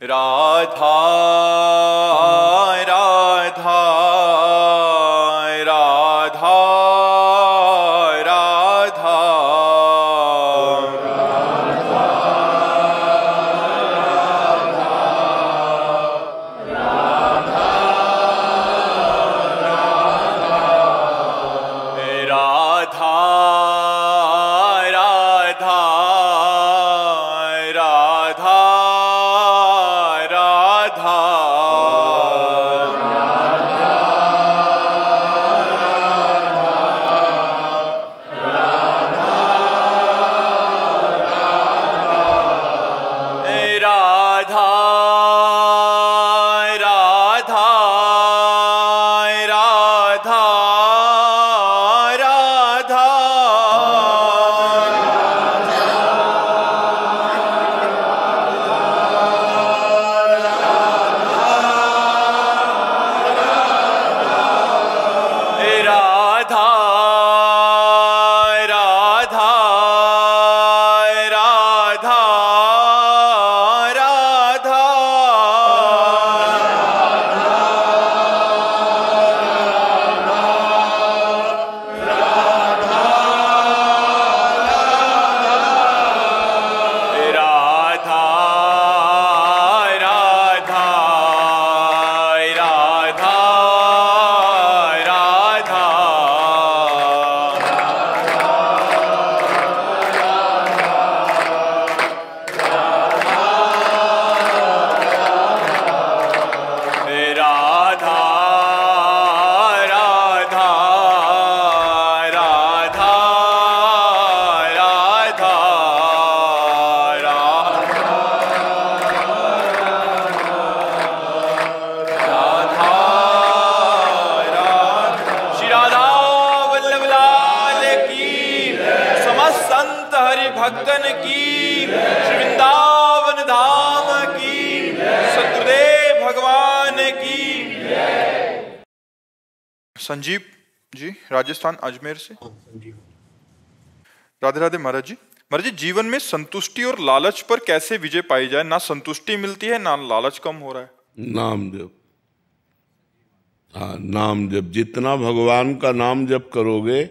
राधा राधा राधा राधा भक्तन की, श्री वृंदावन धाम की, सद्गुरुदेव भगवान की। संजीव जी राजस्थान अजमेर से। राधे राधे महाराज जी। महाराज जी, जीवन में संतुष्टि और लालच पर कैसे विजय पाई जाए? ना संतुष्टि मिलती है ना लालच कम हो रहा है। नाम जप। हाँ, नाम जप। जितना भगवान का नाम जप करोगे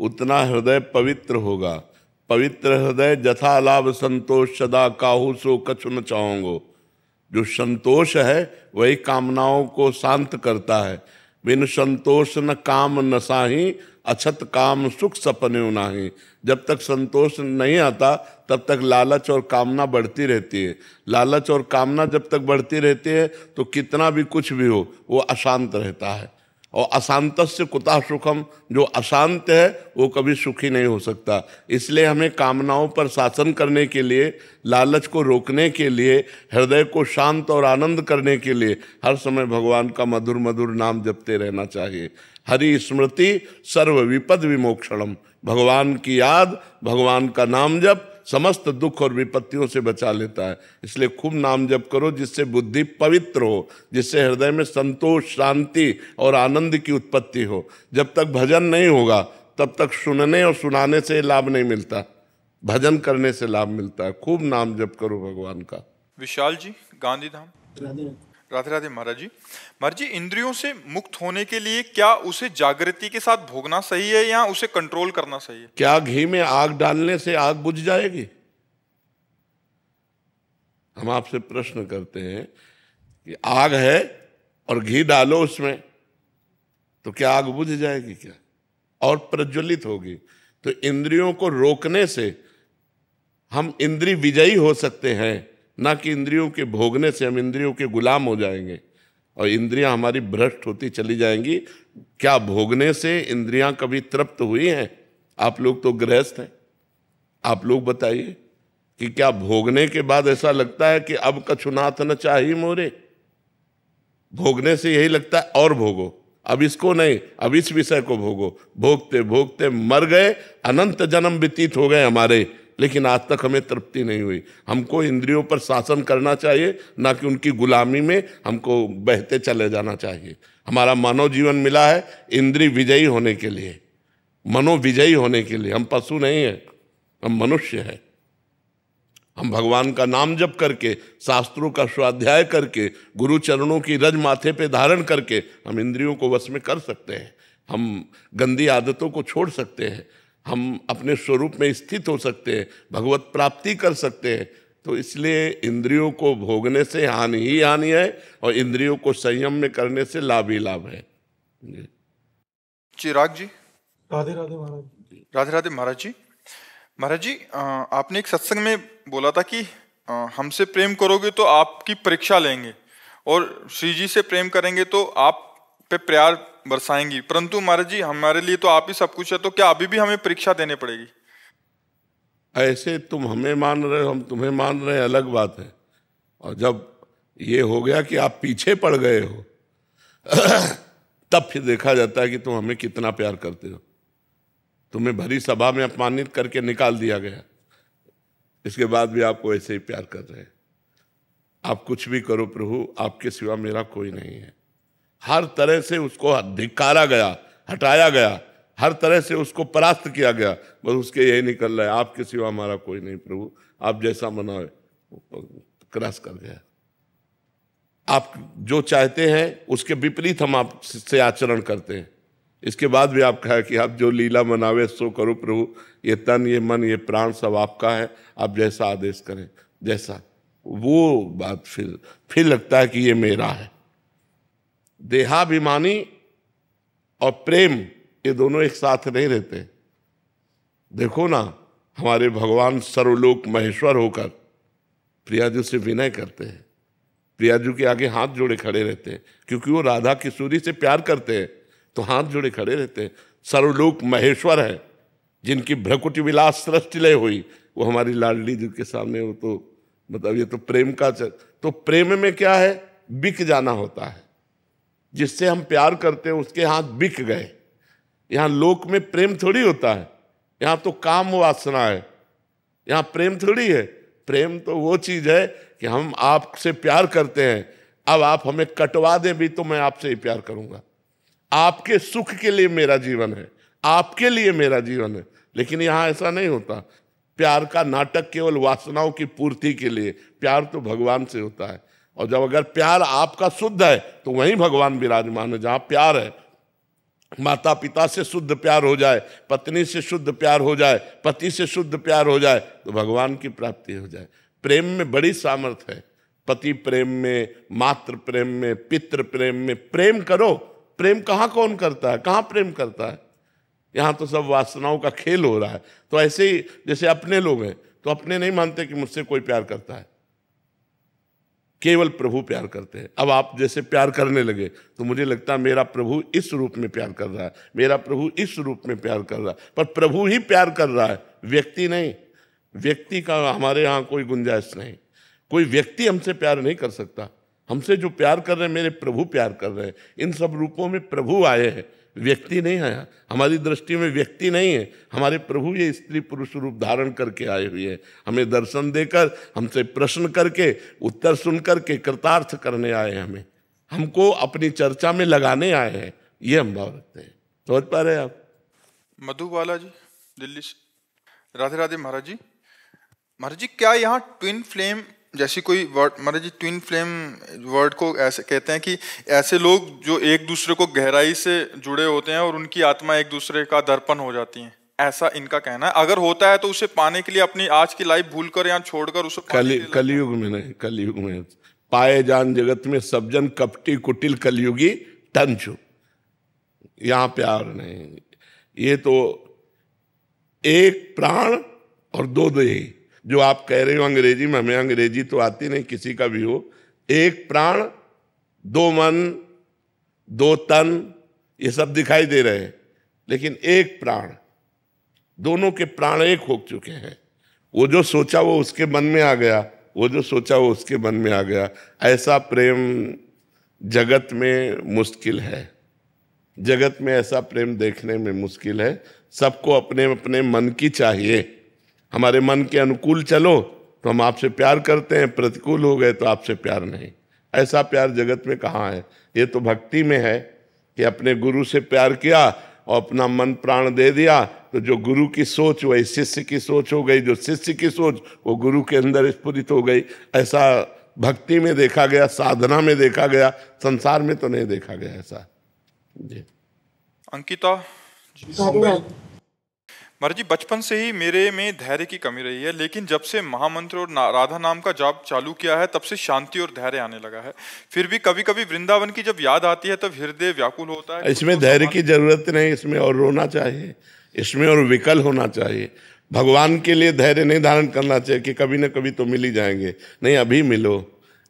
उतना हृदय पवित्र होगा। पवित्र हृदय जथा लाभ संतोष सदा काहू सो कछु न चाहूंगो। जो संतोष है वही कामनाओं को शांत करता है। बिन संतोष न काम न साही, अछत काम सुख सपने नाही। जब तक संतोष नहीं आता तब तक लालच और कामना बढ़ती रहती है। लालच और कामना जब तक बढ़ती रहती है तो कितना भी कुछ भी हो वो अशांत रहता है। और अशांतस्य कुतः सुखम, जो अशांत है वो कभी सुखी नहीं हो सकता। इसलिए हमें कामनाओं पर शासन करने के लिए, लालच को रोकने के लिए, हृदय को शांत और आनंद करने के लिए हर समय भगवान का मधुर मधुर नाम जपते रहना चाहिए। हरि स्मृति सर्व विपद विमोक्षणम। भगवान की याद, भगवान का नाम जप समस्त दुख और विपत्तियों से बचा लेता है। इसलिए खूब नाम जप करो जिससे बुद्धि पवित्र हो, जिससे हृदय में संतोष, शांति और आनंद की उत्पत्ति हो। जब तक भजन नहीं होगा तब तक सुनने और सुनाने से लाभ नहीं मिलता, भजन करने से लाभ मिलता है। खूब नाम जप करो भगवान का। विशाल जी गांधीधाम। राधे राधे महाराज जी। महाराज जी, इंद्रियों से मुक्त होने के लिए क्या उसे जागृति के साथ भोगना सही है या उसे कंट्रोल करना सही है? क्या घी में आग डालने से आग बुझ जाएगी? हम आपसे प्रश्न करते हैं कि आग है और घी डालो उसमें तो क्या आग बुझ जाएगी क्या? और प्रज्वलित होगी। तो इंद्रियों को रोकने से हम इंद्रिय विजयी हो सकते हैं, ना कि इंद्रियों के भोगने से हम इंद्रियों के गुलाम हो जाएंगे और इंद्रियां हमारी भ्रष्ट होती चली जाएंगी। क्या भोगने से इंद्रियां कभी तृप्त हुई हैं? आप लोग तो गृहस्थ हैं, आप लोग बताइए कि क्या भोगने के बाद ऐसा लगता है कि अब कछु नाथ न चाहिए मोरे? भोगने से यही लगता है और भोगो, अब इसको नहीं, अब इस विषय को भोगो। भोगते भोगते मर गए, अनंत जन्म व्यतीत हो गए हमारे, लेकिन आज तक हमें तृप्ति नहीं हुई। हमको इंद्रियों पर शासन करना चाहिए, ना कि उनकी गुलामी में हमको बहते चले जाना चाहिए। हमारा मानव जीवन मिला है इंद्रिय विजयी होने के लिए, मनोविजयी होने के लिए। हम पशु नहीं हैं, हम मनुष्य हैं। हम भगवान का नाम जप करके, शास्त्रों का स्वाध्याय करके, गुरु चरणों की रज माथे पे धारण करके हम इंद्रियों को वश में कर सकते हैं। हम गंदी आदतों को छोड़ सकते हैं, हम अपने स्वरूप में स्थित हो सकते हैं, भगवत प्राप्ति कर सकते हैं। तो इसलिए इंद्रियों को भोगने से हानि ही हानि है और इंद्रियों को संयम में करने से लाभ ही लाभ है। चिराग जी। राधे राधे महाराज। राधे राधे महाराज जी। महाराज जी, आपने एक सत्संग में बोला था कि हमसे प्रेम करोगे तो आपकी परीक्षा लेंगे और श्री जी से प्रेम करेंगे तो आप पे प्यार बरसाएंगी, परंतु महाराज जी हमारे लिए तो आप ही सब कुछ है, तो क्या अभी भी हमें परीक्षा देनी पड़ेगी? ऐसे तुम हमें मान रहे हो, हम तुम्हें मान रहे हैं, अलग बात है। और जब ये हो गया कि आप पीछे पड़ गए हो तब फिर देखा जाता है कि तुम हमें कितना प्यार करते हो। तुम्हें भरी सभा में अपमानित करके निकाल दिया गया, इसके बाद भी आपको ऐसे ही प्यार कर रहे हैं। आप कुछ भी करो प्रभु, आपके सिवा मेरा कोई नहीं है। हर तरह से उसको धिक्कारा गया, हटाया गया, हर तरह से उसको परास्त किया गया, बस उसके यही निकल रहा है, आपके सिवा हमारा कोई नहीं प्रभु, आप जैसा मनाओ। क्रॉस कर गया। आप जो चाहते हैं उसके विपरीत हम आपसे आचरण करते हैं। इसके बाद भी आप कहा कि आप जो लीला मनावे सो करो प्रभु, ये तन, ये मन, ये प्राण सब आपका है, आप जैसा आदेश करें, जैसा। वो बात फिर लगता है कि ये मेरा है। देहाभिमानी और प्रेम ये दोनों एक साथ नहीं रहते। देखो ना, हमारे भगवान सर्वलोक महेश्वर होकर प्रियाजू से विनय करते हैं, प्रियाजू के आगे हाथ जोड़े खड़े रहते हैं, क्योंकि वो राधा किशोरी से प्यार करते हैं, तो हाथ जोड़े खड़े रहते हैं। सर्वलोक महेश्वर है, जिनकी भ्रकुटी विलास सृष्टिलय हुई, वो हमारी लाडली जी के सामने। वो तो मतलब ये तो प्रेम का तो प्रेम में क्या है, बिक जाना होता है। जिससे हम प्यार करते हैं उसके हाथ बिक गए। यहाँ लोक में प्रेम थोड़ी होता है, यहाँ तो काम वासना है, यहाँ प्रेम थोड़ी है। प्रेम तो वो चीज है कि हम आपसे प्यार करते हैं, अब आप हमें कटवा दें भी तो मैं आपसे ही प्यार करूंगा। आपके सुख के लिए मेरा जीवन है, आपके लिए मेरा जीवन है। लेकिन यहाँ ऐसा नहीं होता। प्यार का नाटक केवल वासनाओं की पूर्ति के लिए, प्यार तो भगवान से होता है। और जब अगर प्यार आपका शुद्ध है तो वहीं भगवान विराजमान है। जहाँ प्यार है, माता पिता से शुद्ध प्यार हो जाए, पत्नी से शुद्ध प्यार हो जाए, पति से शुद्ध प्यार हो जाए, तो भगवान की प्राप्ति हो जाए। प्रेम में बड़ी सामर्थ्य है। पति प्रेम में, मातृ प्रेम में, पितृ प्रेम में प्रेम करो। प्रेम कहाँ कौन करता है, कहाँ प्रेम करता है? यहाँ तो सब वासनाओं का खेल हो रहा है। तो ऐसे ही जैसे अपने लोग हैं तो अपने नहीं मानते कि मुझसे कोई प्यार करता है, केवल प्रभु प्यार करते हैं। अब आप जैसे प्यार करने लगे तो मुझे लगता है मेरा प्रभु इस रूप में प्यार कर रहा है, मेरा प्रभु इस रूप में प्यार कर रहा है। पर प्रभु ही प्यार कर रहा है, व्यक्ति नहीं। व्यक्ति का हमारे यहाँ कोई गुंजाइश नहीं। कोई व्यक्ति हमसे प्यार नहीं कर सकता। हमसे जो प्यार कर रहे हैं मेरे प्रभु प्यार कर रहे हैं। इन सब रूपों में प्रभु आए हैं, व्यक्ति नहीं आया। हमारी दृष्टि में व्यक्ति नहीं है, हमारे प्रभु ये स्त्री पुरुष रूप धारण करके आए हुए हैं। हमें दर्शन देकर, हमसे प्रश्न करके, उत्तर सुन करके कृतार्थ करने आए हैं। हमें हमको अपनी चर्चा में लगाने आए हैं, ये हम भाव रखते हैं। समझ पा रहे हैं आप? मधुबाला जी दिल्ली से। राधे राधे महाराज जी। महाराज जी, क्या यहाँ ट्विन फ्लेम जैसी कोई वर्ड, महाराज जी ट्विन फ्लेम वर्ड को ऐसे कहते हैं कि ऐसे लोग जो एक दूसरे को गहराई से जुड़े होते हैं और उनकी आत्मा एक दूसरे का दर्पण हो जाती है, ऐसा इनका कहना है। अगर होता है तो उसे पाने के लिए अपनी आज की लाइफ भूलकर या छोड़कर उसे कलयुग में नहीं, कलयुग में पाए जान जगत में सब जन कपटी कुटिल कलयुगी टंचु। यहाँ प्यार नहीं, ये तो एक प्राण और दो देही। जो आप कह रहे हो अंग्रेजी में, हमें अंग्रेजी तो आती नहीं, किसी का भी हो। एक प्राण, दो मन, दो तन, ये सब दिखाई दे रहे हैं, लेकिन एक प्राण, दोनों के प्राण एक हो चुके हैं। वो जो सोचा वो उसके मन में आ गया, वो जो सोचा वो उसके मन में आ गया। ऐसा प्रेम जगत में मुश्किल है, जगत में ऐसा प्रेम देखने में मुश्किल है। सबको अपने अपने मन की चाहिए। हमारे मन के अनुकूल चलो तो हम आपसे प्यार करते हैं, प्रतिकूल हो गए तो आपसे प्यार नहीं। ऐसा प्यार जगत में कहाँ है? ये तो भक्ति में है कि अपने गुरु से प्यार किया और अपना मन प्राण दे दिया, तो जो गुरु की सोच वही शिष्य की सोच हो गई, जो शिष्य की सोच वो गुरु के अंदर स्फुरित हो गई। ऐसा भक्ति में देखा गया, साधना में देखा गया, संसार में तो नहीं देखा गया ऐसा जी। अंकिता महाराज जी, बचपन से ही मेरे में धैर्य की कमी रही है, लेकिन जब से महामंत्र और राधा नाम का जाप चालू किया है तब से शांति और धैर्य आने लगा है। फिर भी कभी कभी वृंदावन की जब याद आती है तब हृदय व्याकुल होता है। इसमें धैर्य की जरूरत नहीं, इसमें और रोना चाहिए, इसमें और विकल होना चाहिए। भगवान के लिए धैर्य नहीं धारण करना चाहिए कि कभी न कभी तो मिल ही जाएंगे, नहीं, अभी मिलो,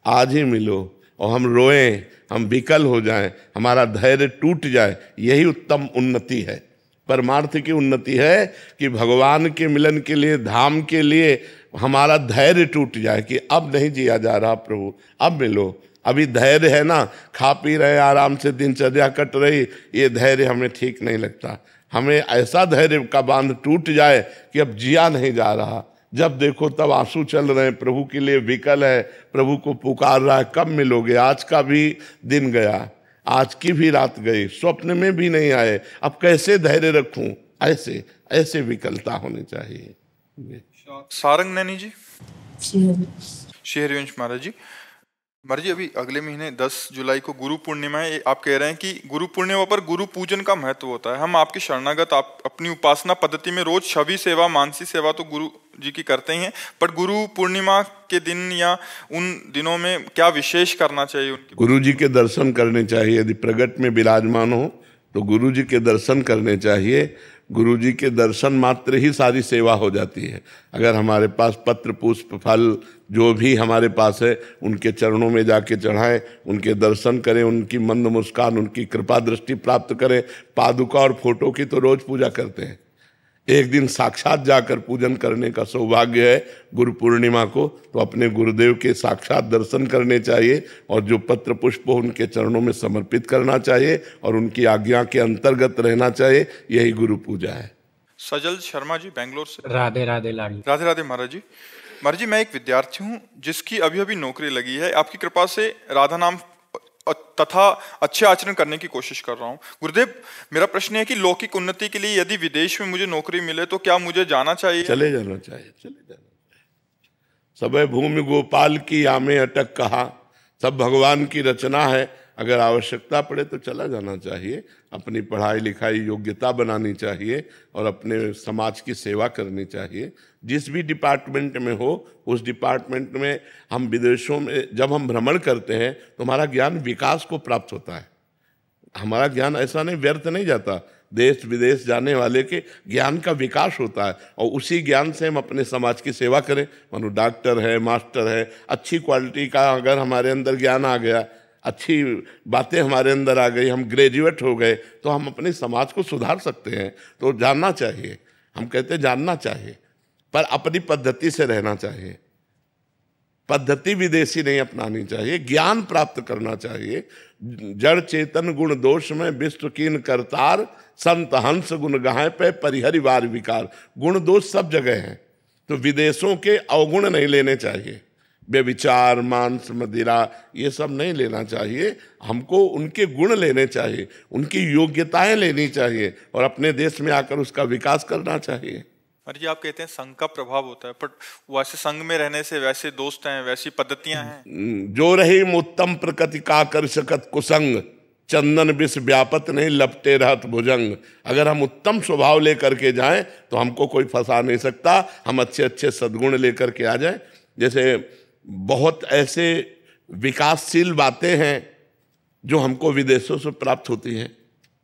आज ही मिलो, और हम रोएं, हम विकल हो जाएं, हमारा धैर्य टूट जाए, यही उत्तम उन्नति है। परमार्थ की उन्नति है कि भगवान के मिलन के लिए, धाम के लिए हमारा धैर्य टूट जाए कि अब नहीं जिया जा रहा प्रभु, अब मिलो। अभी धैर्य है ना, खा पी रहे आराम से, दिनचर्या कट रही, ये धैर्य हमें ठीक नहीं लगता। हमें ऐसा धैर्य का बांध टूट जाए कि अब जिया नहीं जा रहा, जब देखो तब आंसू चल रहे हैं, प्रभु के लिए विकल है, प्रभु को पुकार रहा है, कब मिलोगे, आज का भी दिन गया, आज की भी रात गई, स्वप्न में भी नहीं आए, अब कैसे धैर्य रखूं, ऐसे ऐसे विकलता होनी चाहिए। सारंग नैनी जी, श्रीहरिवंश महाराज जी, महाराज जी अभी अगले महीने 10 जुलाई को गुरु पूर्णिमा है। आप कह रहे हैं कि गुरु पूर्णिमा पर गुरु पूजन का महत्व होता है। हम आपके शरणागत, आप अपनी उपासना पद्धति में रोज छवि सेवा, मानसी सेवा तो गुरु जी की करते ही हैं, पर गुरु पूर्णिमा के दिन या उन दिनों में क्या विशेष करना चाहिए? उनकी गुरु जी के दर्शन करने चाहिए। यदि प्रगट में विराजमान हो तो गुरु जी के दर्शन करने चाहिए। गुरु जी के दर्शन मात्र ही सारी सेवा हो जाती है। अगर हमारे पास पत्र, पुष्प, फल जो भी हमारे पास है, उनके चरणों में जाके चढ़ाएं, उनके दर्शन करें, उनकी मंद मुस्कान, उनकी कृपा दृष्टि प्राप्त करें। पादुका और फोटो की तो रोज पूजा करते हैं, एक दिन साक्षात जाकर पूजन करने का सौभाग्य है गुरु पूर्णिमा को, तो अपने गुरुदेव के साक्षात दर्शन करने चाहिए और जो पत्र पुष्प उनके चरणों में समर्पित करना चाहिए और उनकी आज्ञा के अंतर्गत रहना चाहिए। यही गुरु पूजा है। सजल शर्मा जी, बेंगलोर से। राधे राधे लाडी। राधे राधे महाराज जी। महाराज जी, मैं एक विद्यार्थी हूँ जिसकी अभी अभी नौकरी लगी है। आपकी कृपा से राधा नाम तथा अच्छे आचरण करने की कोशिश कर रहा हूँ। गुरुदेव, मेरा प्रश्न है कि लौकिक उन्नति के लिए यदि विदेश में मुझे नौकरी मिले तो क्या मुझे जाना चाहिए? चले जाना चाहिए, चले जाना चाहिए। सबे भूमि गोपाल की आमे अटक कहा, सब भगवान की रचना है। अगर आवश्यकता पड़े तो चला जाना चाहिए। अपनी पढ़ाई लिखाई योग्यता बनानी चाहिए और अपने समाज की सेवा करनी चाहिए। जिस भी डिपार्टमेंट में हो, उस डिपार्टमेंट में हम विदेशों में जब हम भ्रमण करते हैं तो हमारा ज्ञान विकास को प्राप्त होता है। हमारा ज्ञान ऐसा नहीं व्यर्थ नहीं जाता। देश विदेश जाने वाले के ज्ञान का विकास होता है और उसी ज्ञान से हम अपने समाज की सेवा करें। मानो डॉक्टर है, मास्टर है, अच्छी क्वालिटी का अगर हमारे अंदर ज्ञान आ गया, अच्छी बातें हमारे अंदर आ गई, हम ग्रेजुएट हो गए, तो हम अपने समाज को सुधार सकते हैं। तो जानना चाहिए, हम कहते हैं जानना चाहिए, पर अपनी पद्धति से रहना चाहिए। पद्धति विदेशी नहीं अपनानी चाहिए, ज्ञान प्राप्त करना चाहिए। जड़ चेतन गुण दोष में विश्व कीन करतार, संत हंस गुण गाहे पे परिहरिवार विकार। गुण दोष सब जगह हैं, तो विदेशों के अवगुण नहीं लेने चाहिए। व्यभिचार, मांस, मदिरा, ये सब नहीं लेना चाहिए। हमको उनके गुण लेने चाहिए, उनकी योग्यताएं लेनी चाहिए और अपने देश में आकर उसका विकास करना चाहिए। अरे जी, आप कहते हैं संघ का प्रभाव होता है, पर वैसे संघ में रहने से वैसे दोस्त हैं, वैसी पद्धतियां हैं। जो रही उत्तम प्रकृति का कर सकत कुसंग, चंदन विष व्यापत नहीं लपटे रहत भुजंग। अगर हम उत्तम स्वभाव लेकर के जाएं तो हमको कोई फंसा नहीं सकता। हम अच्छे अच्छे सद्गुण लेकर के आ जाएं। जैसे बहुत ऐसे विकासशील बातें हैं जो हमको विदेशों से प्राप्त होती हैं।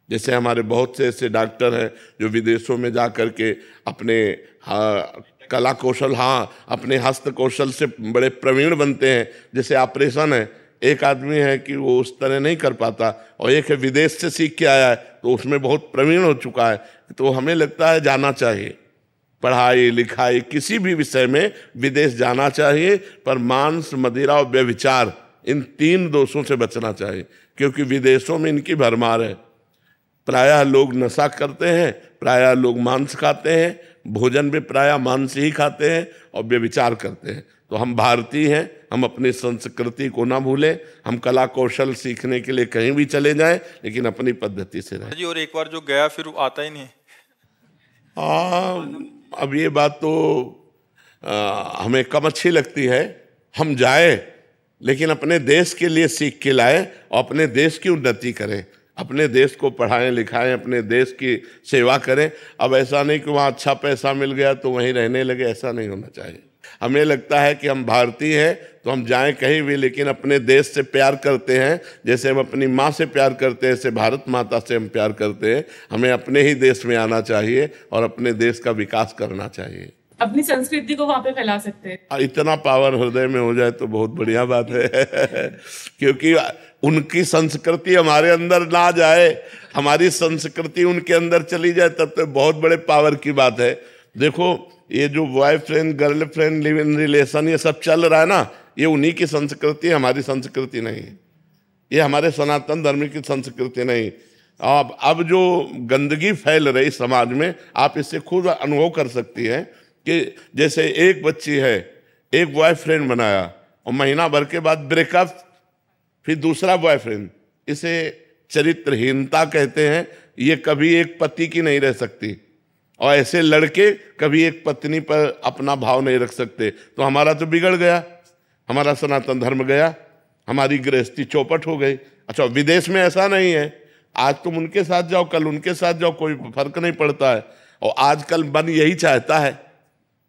जैसे हमारे बहुत से ऐसे डॉक्टर हैं जो विदेशों में जा कर के अपने कला कौशल, अपने हस्त कौशल से बड़े प्रवीण बनते हैं। जैसे ऑपरेशन है, एक आदमी है कि वो उस तरह नहीं कर पाता और एक है विदेश से सीख के आया है तो उसमें बहुत प्रवीण हो चुका है। तो हमें लगता है जाना चाहिए, पढ़ाई लिखाई किसी भी विषय में विदेश जाना चाहिए, पर मांस, मदिरा और व्यभिचार, इन 3 दोषों से बचना चाहिए, क्योंकि विदेशों में इनकी भरमार है। प्रायः लोग नशा करते हैं, प्रायः लोग मांस खाते हैं, भोजन में प्रायः मांस ही खाते हैं और व्यभिचार करते हैं। तो हम भारतीय हैं, हम अपनी संस्कृति को ना भूलें, हम कला कौशल सीखने के लिए कहीं भी चले जाएं, लेकिन अपनी पद्धति से रहें। जी, और एक बार जो गया फिर वो आता ही नहीं। अब ये बात तो हमें कम अच्छी लगती है। हम जाए लेकिन अपने देश के लिए सीख के लाए और अपने देश की उन्नति करें, अपने देश को पढ़ाएं लिखाएं, अपने देश की सेवा करें। अब ऐसा नहीं कि वहाँ अच्छा पैसा मिल गया तो वहीं रहने लगे, ऐसा नहीं होना चाहिए। हमें लगता है कि हम भारतीय हैं तो हम जाएं कहीं भी, लेकिन अपने देश से प्यार करते हैं जैसे हम अपनी माँ से प्यार करते हैं, ऐसे भारत माता से हम प्यार करते हैं। हमें अपने ही देश में आना चाहिए और अपने देश का विकास करना चाहिए, अपनी संस्कृति को वहां पे फैला सकते हैं। इतना पावर हृदय में हो जाए तो बहुत बढ़िया बात है क्योंकि उनकी संस्कृति हमारे अंदर ना जाए, हमारी संस्कृति उनके अंदर चली जाए, तब तो बहुत बड़े पावर की बात है। देखो ये जो boyfriend girlfriend live in relation ये सब चल रहा है ना, ये उन्हीं की संस्कृति है, हमारी संस्कृति नहीं है। ये हमारे सनातन धर्म की संस्कृति नहीं। अब जो गंदगी फैल रही समाज में, आप इससे खुद अनुभव कर सकती हैं कि जैसे एक बच्ची है, एक बॉयफ्रेंड बनाया और महीना भर के बाद ब्रेकअप, फिर दूसरा बॉयफ्रेंड। इसे चरित्रहीनता कहते हैं। ये कभी एक पति की नहीं रह सकती और ऐसे लड़के कभी एक पत्नी पर अपना भाव नहीं रख सकते। तो हमारा तो बिगड़ गया, हमारा सनातन धर्म गया, हमारी गृहस्थी चौपट हो गई। अच्छा, विदेश में ऐसा नहीं है। आज तुम उनके साथ जाओ, कल उनके साथ जाओ, कोई फर्क नहीं पड़ता है। और आजकल मन यही चाहता है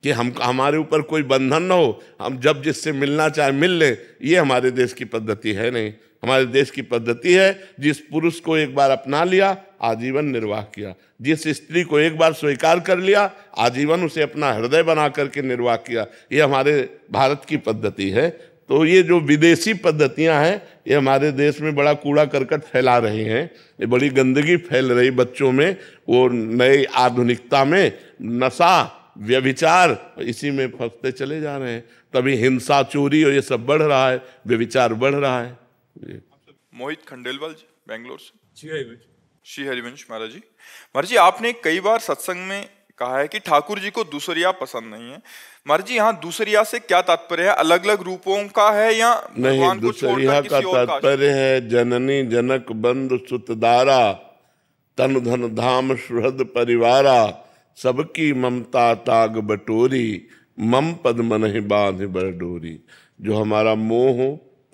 कि हमारे ऊपर कोई बंधन ना हो, हम जब जिससे मिलना चाहे मिल ले। ये हमारे देश की पद्धति है नहीं। हमारे देश की पद्धति है जिस पुरुष को एक बार अपना लिया आजीवन निर्वाह किया, जिस स्त्री को एक बार स्वीकार कर लिया आजीवन उसे अपना हृदय बना करके निर्वाह किया। ये हमारे भारत की पद्धति है। तो ये जो विदेशी पद्धतियां हैं ये हमारे देश में बड़ा कूड़ा करकट फैला रही हैं, ये बड़ी गंदगी फैल रही बच्चों में, वो नई आधुनिकता में नशा व्यभिचार इसी में फंसते चले जा रहे हैं। तभी हिंसा चोरी और ये सब बढ़ रहा है, व्यभिचार बढ़ रहा है। मोहित खंडेलवाल जी, बेंगलोर से। श्री हरिवंश महाराज जी, महाराज जी आपने कई बार सत्संग में कहा है कि ठाकुर जी को दूसरिया पसंद नहीं है। महाराज जी यहाँ दूसरिया से क्या तात्पर्य है? अलग अलग रूपों का है या नहीं? दूसरिया का तात्पर्य है जननी जनक बंधु सुतदारा तन धन धाम सुहृद परिवारा सबकी ममता ताग बटोरी मम पद मन ही बांध बरडोरी। जो हमारा मोह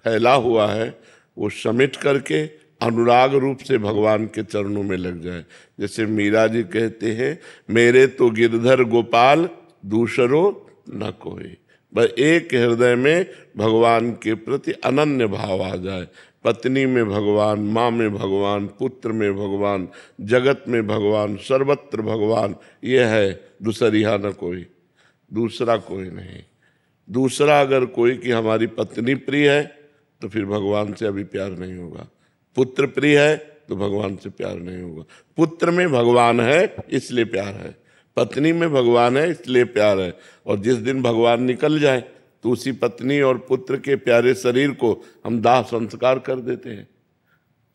फैला हुआ है वो समेट करके अनुराग रूप से भगवान के चरणों में लग जाए। जैसे मीरा जी कहते हैं, मेरे तो गिरधर गोपाल दूसरो न कोई। बस एक हृदय में भगवान के प्रति अनन्य भाव आ जाए। पत्नी में भगवान, माँ में भगवान, पुत्र में भगवान, जगत में भगवान, सर्वत्र भगवान। ये है दूसरिया न कोई, दूसरा कोई नहीं। दूसरा अगर कोई कि हमारी पत्नी प्रिय है तो फिर भगवान से अभी प्यार नहीं होगा। पुत्र प्रिय है तो भगवान से प्यार नहीं होगा। पुत्र में भगवान है इसलिए प्यार है, पत्नी में भगवान है इसलिए प्यार है। और जिस दिन भगवान निकल जाए तो उसी पत्नी और पुत्र के प्यारे शरीर को हम दाह संस्कार कर देते हैं।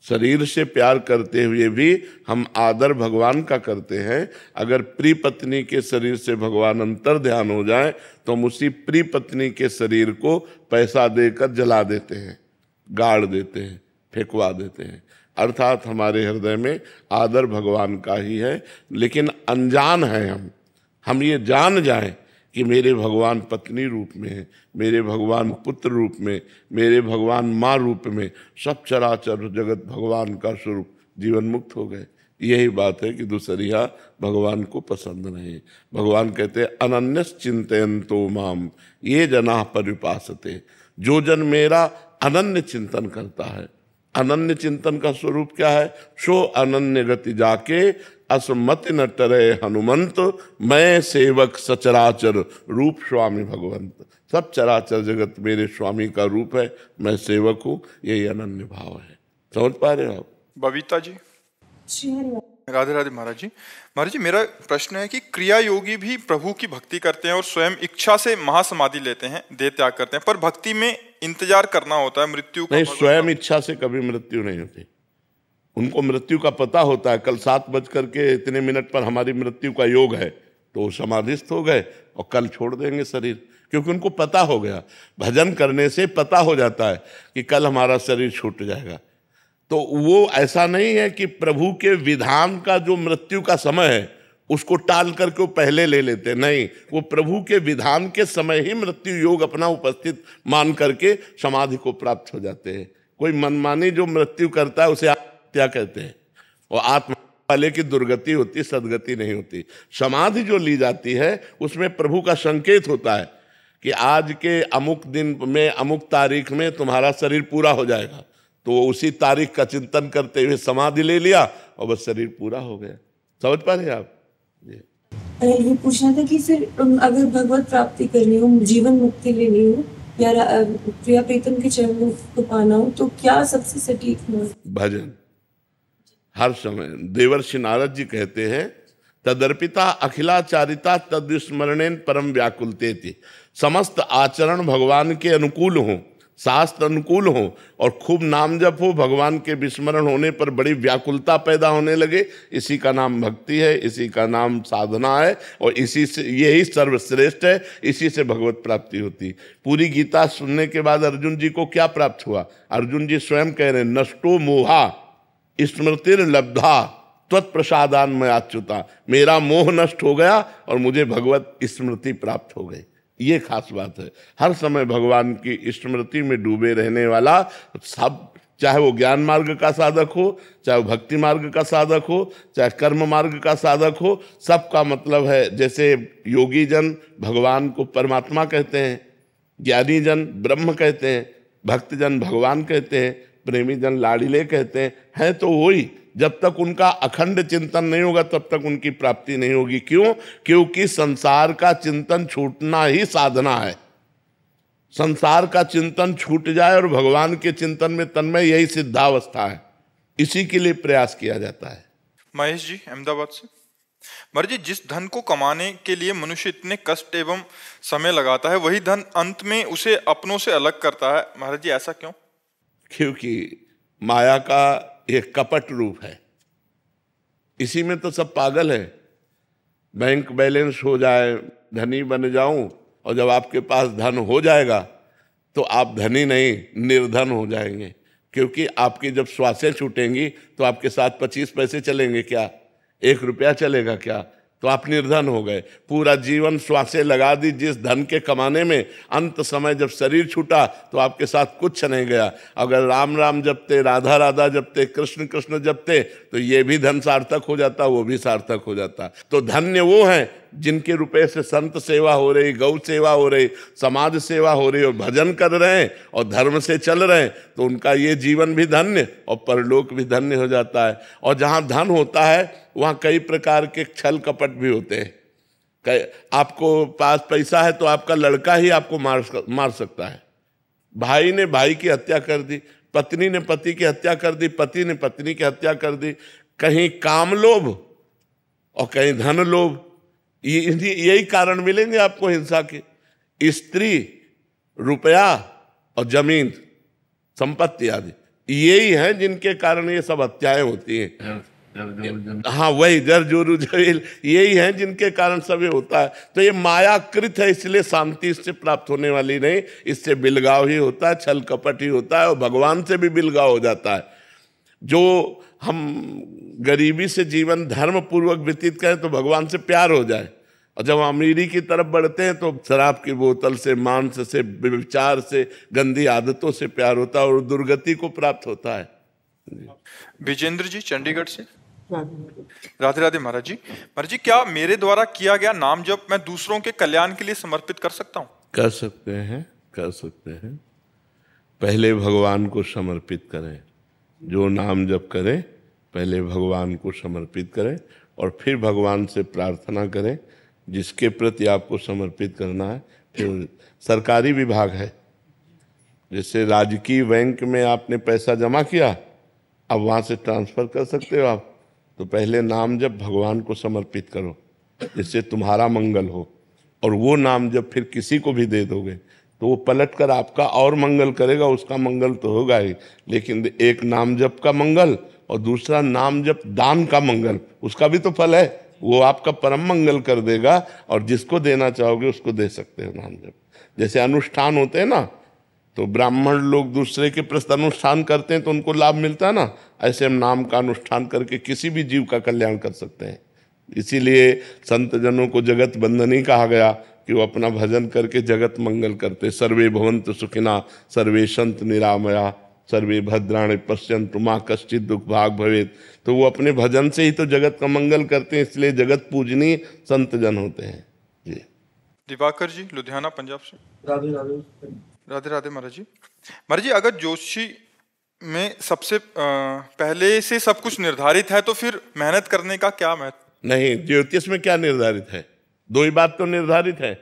शरीर से प्यार करते हुए भी हम आदर भगवान का करते हैं। अगर प्रिय पत्नी के शरीर से भगवान अंतर ध्यान हो जाए तो हम उसी प्रिय पत्नी के शरीर को पैसा देकर जला देते हैं, गाड़ देते हैं, फेंकवा देते हैं। अर्थात हमारे हृदय में आदर भगवान का ही है, लेकिन अनजान है हम ये जान जाएं कि मेरे भगवान पत्नी रूप में है, मेरे भगवान पुत्र रूप में, मेरे भगवान माँ रूप में, सब चराचर जगत भगवान का स्वरूप, जीवन मुक्त हो गए। यही बात है कि दूसरिया भगवान को पसंद नहीं। भगवान कहते हैं अनन्यस चिंतयन्तो माम ये जना परिपासते। जो जन मेरा अनन्य चिंतन करता है। अनन्य चिंतन का स्वरूप क्या है? सो अनन्य गति जाके असमति न टरे हनुमंत, मैं सेवक सचराचर रूप स्वामी भगवंत। सब चराचर जगत मेरे स्वामी का रूप है, मैं सेवक हूँ। यही अनन्य भाव है। समझ पा रहे हो आप? बबीता जी, राधे राधे महाराज जी। महाराज जी मेरा प्रश्न है कि क्रिया योगी भी प्रभु की भक्ति करते हैं और स्वयं इच्छा से महासमाधि लेते हैं, देह त्याग करते हैं, पर भक्ति में इंतजार करना होता है मृत्यु का। नहीं, स्वयं इच्छा से कभी मृत्यु नहीं होती। उनको मृत्यु का पता होता है, कल 7:00 पर हमारी मृत्यु का योग है, तो वो समाधिस्थ हो गए और कल छोड़ देंगे शरीर। क्योंकि उनको पता हो गया, भजन करने से पता हो जाता है कि कल हमारा शरीर छूट जाएगा। तो वो ऐसा नहीं है कि प्रभु के विधान का जो मृत्यु का समय है उसको टाल करके वो पहले ले लेते, नहीं, वो प्रभु के विधान के समय ही मृत्यु योग अपना उपस्थित मान करके समाधि को प्राप्त हो जाते हैं। कोई मनमानी जो मृत्यु करता है उसे हत्या कहते हैं, और आत्मा वाले की दुर्गति होती, सदगति नहीं होती। समाधि जो ली जाती है उसमें प्रभु का संकेत होता है कि आज के अमुक दिन में अमुक तारीख में तुम्हारा शरीर पूरा हो जाएगा, तो वो उसी तारीख का चिंतन करते हुए समाधि ले लिया और बस शरीर पूरा हो गया। समझ पा रहे आप? ये पूछना था कि फिर अगर भगवत प्राप्ति करनी हो, जीवन मुक्ति लेनी हो या प्रिया प्रीतम के चरणों को पाना हो, तो क्या सबसे सटीक हो? भजन हर समय। देवर्षि नारद जी कहते हैं, तदर्पिता अखिलाचारिता तद्विस्मरणेन परम व्याकुलते थी। समस्त आचरण भगवान के अनुकूल हो, शास्त्र अनुकूल हो और खूब नाम जप हो, भगवान के विस्मरण होने पर बड़ी व्याकुलता पैदा होने लगे, इसी का नाम भक्ति है, इसी का नाम साधना है, और इसी से यही सर्वश्रेष्ठ है, इसी से भगवत प्राप्ति होती। पूरी गीता सुनने के बाद अर्जुन जी को क्या प्राप्त हुआ? अर्जुन जी स्वयं कह रहे हैं, नष्टो मोहा स्मृतिर लब्धा त्वत्प्रसादान मयाच्युता। मेरा मोह नष्ट हो गया और मुझे भगवत स्मृति प्राप्त हो गई। ये खास बात है। हर समय भगवान की स्मृति में डूबे रहने वाला सब, चाहे वो ज्ञान मार्ग का साधक हो, चाहे वो भक्ति मार्ग का साधक हो, चाहे कर्म मार्ग का साधक हो, सबका मतलब है, जैसे योगी जन भगवान को परमात्मा कहते हैं, ज्ञानी जन ब्रह्म कहते हैं, भक्त जन भगवान कहते हैं, प्रेमी जन लाड़िले कहते हैं तो वही। जब तक उनका अखंड चिंतन नहीं होगा तब तक उनकी प्राप्ति नहीं होगी। क्यों? क्योंकि संसार का चिंतन छूटना ही साधना है। संसार का चिंतन छूट जाए और भगवान के चिंतन में तन्मय, यही सिद्धावस्था है। इसी के लिए प्रयास किया जाता है। महेश जी अहमदाबाद से। महाराज जी, जिस धन को कमाने के लिए मनुष्य इतने कष्ट एवं समय लगाता है, वही धन अंत में उसे अपनों से अलग करता है। महाराज जी ऐसा क्यों? क्योंकि माया का एक कपट रूप है, इसी में तो सब पागल है। बैंक बैलेंस हो जाए, धनी बन जाऊं, और जब आपके पास धन हो जाएगा तो आप धनी नहीं, निर्धन हो जाएंगे। क्योंकि आपकी जब श्वासें छूटेंगी तो आपके साथ 25 पैसे चलेंगे क्या? 1 रुपया चलेगा क्या? तो आप निर्धन हो गए। पूरा जीवन श्वासें लगा दी जिस धन के कमाने में, अंत समय जब शरीर छूटा तो आपके साथ कुछ नहीं गया। अगर राम राम जपते, राधा राधा जपते, कृष्ण कृष्ण जपते, तो ये भी धन सार्थक हो जाता, वो भी सार्थक हो जाता। तो धन्य वो हैं जिनके रुपए से संत सेवा हो रही, गौ सेवा हो रही, समाज सेवा हो रही, और भजन कर रहे हैं और धर्म से चल रहे हैं, तो उनका ये जीवन भी धन्य और परलोक भी धन्य हो जाता है। और जहाँ धन होता है वहाँ कई प्रकार के छल कपट भी होते हैं। आपको पास पैसा है तो आपका लड़का ही आपको मार सकता है। भाई ने भाई की हत्या कर दी, पत्नी ने पति की हत्या कर दी, पति ने पत्नी की हत्या कर दी। कहीं काम लोभ और कहीं धन लोभ, यही कारण मिलेंगे आपको हिंसा के। स्त्री, रुपया और जमीन, संपत्ति आदि, यही है जिनके कारण ये सब हत्याएं होती हैं। हाँ, वही जर जोरू जवील, यही है जिनके कारण सब ये होता है। तो ये मायाकृत है, इसलिए शांति इससे प्राप्त होने वाली नहीं, इससे बिलगाव ही होता है, छल कपट ही होता है, और भगवान से भी बिलगाव हो जाता है। जो हम गरीबी से जीवन धर्म पूर्वक व्यतीत करें तो भगवान से प्यार हो जाए, और जब अमीरी की तरफ बढ़ते हैं तो शराब की बोतल से, मांस से, विचार से, गंदी आदतों से प्यार होता है और दुर्गति को प्राप्त होता है। विजेंद्र जी चंडीगढ़ से। राधे राधे महाराज जी। महाराज जी, क्या मेरे द्वारा किया गया नाम जप मैं दूसरों के कल्याण के लिए समर्पित कर सकता हूँ? कर सकते हैं, कर सकते हैं। पहले भगवान को समर्पित करें। जो नाम जप करें पहले भगवान को समर्पित करें और फिर भगवान से प्रार्थना करें जिसके प्रति आपको समर्पित करना है। फिर सरकारी विभाग है, जैसे राजकीय बैंक में आपने पैसा जमा किया, अब वहाँ से ट्रांसफ़र कर सकते हो आप। तो पहले नाम जब भगवान को समर्पित करो जिससे तुम्हारा मंगल हो, और वो नाम जब फिर किसी को भी दे दोगे तो वो पलट कर आपका और मंगल करेगा। उसका मंगल तो होगा ही, लेकिन एक नाम जप का मंगल और दूसरा नाम जप दान का मंगल, उसका भी तो फल है, वो आपका परम मंगल कर देगा। और जिसको देना चाहोगे उसको दे सकते हो नाम जप। जैसे अनुष्ठान होते हैं ना, तो ब्राह्मण लोग दूसरे के प्रति अनुष्ठान करते हैं तो उनको लाभ मिलता है ना, ऐसे हम नाम का अनुष्ठान करके किसी भी जीव का कल्याण कर सकते हैं। इसीलिए संत जनों को जगत बंधनी कहा गया कि वो अपना भजन करके जगत मंगल करते। सर्वे भवन्तु सुखिना सर्वे सन्तु निरामया सर्वे भद्राणि पश्यन्तु मा कश्चित् दुख भाग भवेत्। तो वो अपने भजन से ही तो जगत का मंगल करते हैं, इसलिए जगत पूजनीय संत जन होते हैं जी। दिवाकर जी लुधियाना पंजाब से। राधे राधे। राधे राधे महाराज जी। महाराज जी, अगर ज्योतिषी में सबसे पहले से सब कुछ निर्धारित है तो फिर मेहनत करने का क्या महत्व? नहीं, ज्योतिष में क्या निर्धारित है? दो ही बात तो निर्धारित है,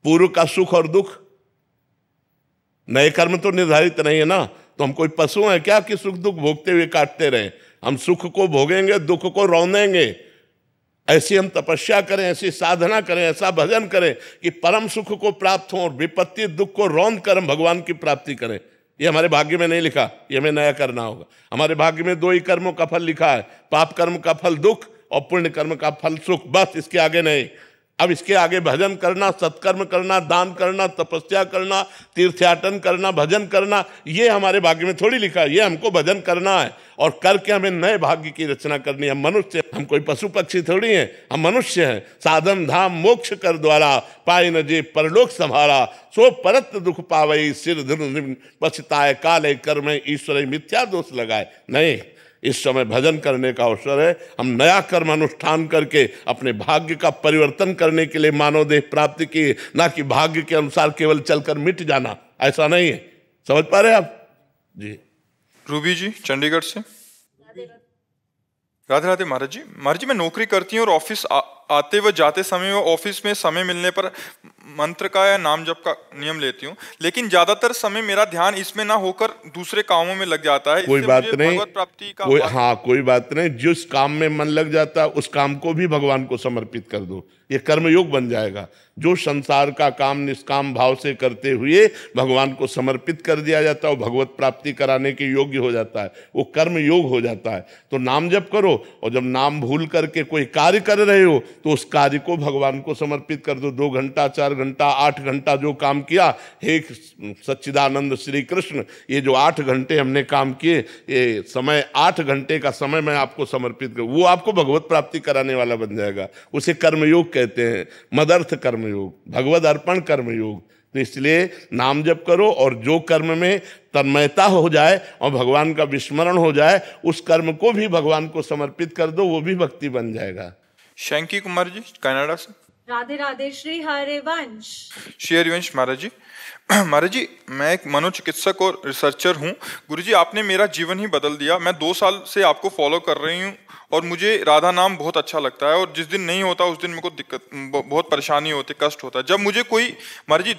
पूर्व का सुख और दुख। नए कर्म तो निर्धारित नहीं है ना। तो हम कोई पशु हैं क्या कि सुख दुख भोगते हुए काटते रहें? हम सुख को भोगेंगे, दुख को रौंदेंगे। ऐसी हम तपस्या करें, ऐसी साधना करें, ऐसा भजन करें कि परम सुख को प्राप्त हो और विपत्ति दुख को रौंद कर हम भगवान की प्राप्ति करें। ये हमारे भाग्य में नहीं लिखा, ये हमें नया करना होगा। हमारे भाग्य में दो ही कर्मों का फल लिखा है, पाप कर्म का फल दुख और पुण्य कर्म का फल सुख, बस इसके आगे नहीं। अब इसके आगे भजन करना, सत्कर्म करना, दान करना, तपस्या करना, तीर्थयाटन करना, भजन करना, ये हमारे भाग्य में थोड़ी लिखा है। ये हमको भजन करना है और करके हमें नए भाग्य की रचना करनी है। हम मनुष्य, हम कोई पशु पक्षी थोड़ी हैं, हम मनुष्य हैं। साधन धाम मोक्ष कर द्वारा पाए न जे परलोक संभारा सो परत दुख पावई सिर धुन पछताए काले कर्म ईश्वर मिथ्या दोष लगाए। नहीं, इस समय भजन करने का अवसर है। हम नया कर्म अनुष्ठान करके अपने भाग्य का परिवर्तन करने के लिए मानव देह प्राप्ति की, ना कि भाग्य के अनुसार केवल चलकर मिट जाना। ऐसा नहीं है। समझ पा रहे आप जी? रूबी जी चंडीगढ़ से। राधे राधे महाराज जी। महाराज जी, मैं नौकरी करती हूँ और ऑफिस आते व जाते समय व ऑफिस में समय मिलने पर मंत्र का या नाम जप का नियम लेती हूँ, लेकिन ज्यादातर समय मेरा ध्यान इसमें ना होकर दूसरे कामों में लग जाता है। कोई बात नहीं, भगवत प्राप्ति का हाँ कोई बात नहीं। जिस काम में मन लग जाता है उस काम को भी भगवान को समर्पित कर दो, ये कर्मयोग बन जाएगा। जो संसार का काम निष्काम भाव से करते हुए भगवान को समर्पित कर दिया जाता है वो भगवत प्राप्ति कराने के योग्य हो जाता है, वो कर्म योग हो जाता है। तो नाम जप करो, और जब नाम भूल करके कोई कार्य कर रहे हो तो उस कार्य को भगवान को समर्पित कर दो। 2 घंटा 4 घंटा 8 घंटा जो काम किया, हे सच्चिदानंद श्री कृष्ण, ये जो 8 घंटे हमने काम किए, ये समय 8 घंटे का समय मैं आपको समर्पित करूँ, वो आपको भगवत प्राप्ति कराने वाला बन जाएगा। उसे कर्मयोग कहते हैं, मदर्थ कर्मयोग, भगवद अर्पण कर्मयोग। तो इसलिए नाम जप करो और जो कर्म में तन्मयता हो जाए और भगवान का विस्मरण हो जाए, उस कर्म को भी भगवान को समर्पित कर दो, वो भी भक्ति बन जाएगा। शंकी कुमार जी कनाडा से। राधे राधे। श्री हरिवंश। श्री हरिवंश महाराज जी। महाराज जी, मैं एक मनोचिकित्सक और रिसर्चर हूँ। गुरुजी, आपने मेरा जीवन ही बदल दिया। मैं 2 साल से आपको फॉलो कर रही हूँ और मुझे राधा नाम बहुत अच्छा लगता है, और जिस दिन नहीं होता उस दिन मेरे को दिक्कत, बहुत परेशानी होती, कष्ट होता है। जब मुझे कोई, महाराज जी,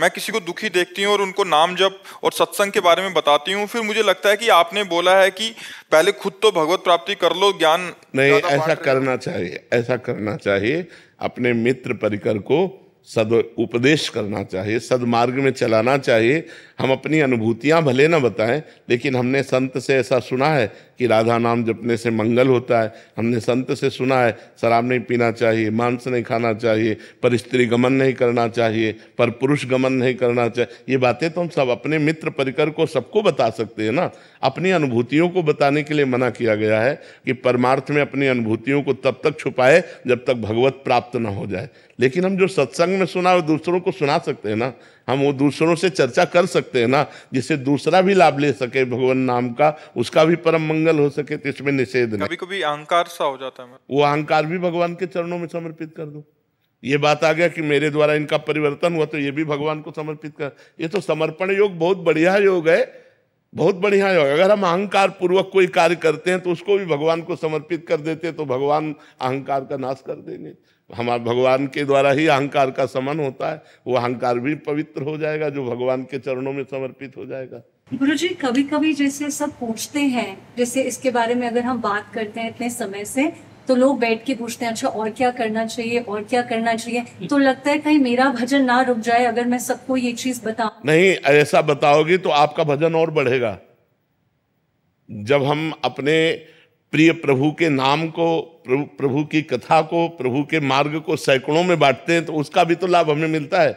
मैं किसी को दुखी देखती हूँ और उनको नाम जप और सत्संग के बारे में बताती हूँ, फिर मुझे लगता है कि आपने बोला है कि पहले खुद तो भगवत प्राप्ति कर लो, ज्ञान नहीं, ऐसा करना चाहिए, ऐसा करना चाहिए। अपने मित्र परिकर को सद उपदेश करना चाहिए, सदमार्ग में चलाना चाहिए। हम अपनी अनुभूतियां भले ना बताएं, लेकिन हमने संत से ऐसा सुना है कि राधा नाम जपने से मंगल होता है। हमने संत से सुना है शराब नहीं पीना चाहिए, मांस नहीं खाना चाहिए, पर स्त्री गमन नहीं करना चाहिए, पर पुरुष गमन नहीं करना चाहिए। ये बातें तो हम सब अपने मित्र परिकर को सबको बता सकते हैं ना। अपनी अनुभूतियों को बताने के लिए मना किया गया है कि परमार्थ में अपनी अनुभूतियों को तब तक छुपाए जब तक भगवत प्राप्त ना हो जाए। लेकिन हम जो सत्संग में सुना वो दूसरों को सुना सकते हैं ना, हम वो दूसरों से चर्चा कर सकते हैं ना, जिससे दूसरा भी लाभ ले सके भगवान नाम का, उसका भी परम मंगल हो सके। तो इसमें निषेध नहीं। कभी कभी अहंकार सा हो जाता है, वो अहंकार भी भगवान के चरणों में समर्पित कर दो। ये बात आ गया कि मेरे द्वारा इनका परिवर्तन हुआ तो ये भी भगवान को समर्पित कर। ये तो समर्पण योग बहुत बढ़िया योग है, बहुत बढ़िया योग। अगर हम अहंकार पूर्वक कोई कार्य करते हैं तो उसको भी भगवान को समर्पित कर देते हैं तो भगवान अहंकार का नाश कर देंगे। हमारे भगवान के द्वारा ही अहंकार का समन होता है, वो अहंकार भी पवित्र हो जाएगा जो भगवान के चरणों में समर्पित हो जाएगा। गुरुजी, कभी कभी जैसे सब पूछते हैं, जैसे इसके बारे में अगर हम बात करते हैं इतने समय से, तो लोग बैठ के पूछते हैं अच्छा और क्या करना चाहिए, और क्या करना चाहिए। तो लगता है कहीं मेरा भजन ना रुक जाए अगर मैं सबको ये चीज बताऊं। नहीं, ऐसा बताओगी तो आपका भजन और बढ़ेगा। जब हम अपने प्रिय प्रभु के नाम को, प्रभु की कथा को, प्रभु के मार्ग को सैकड़ों में बांटते हैं तो उसका भी तो लाभ हमें मिलता है।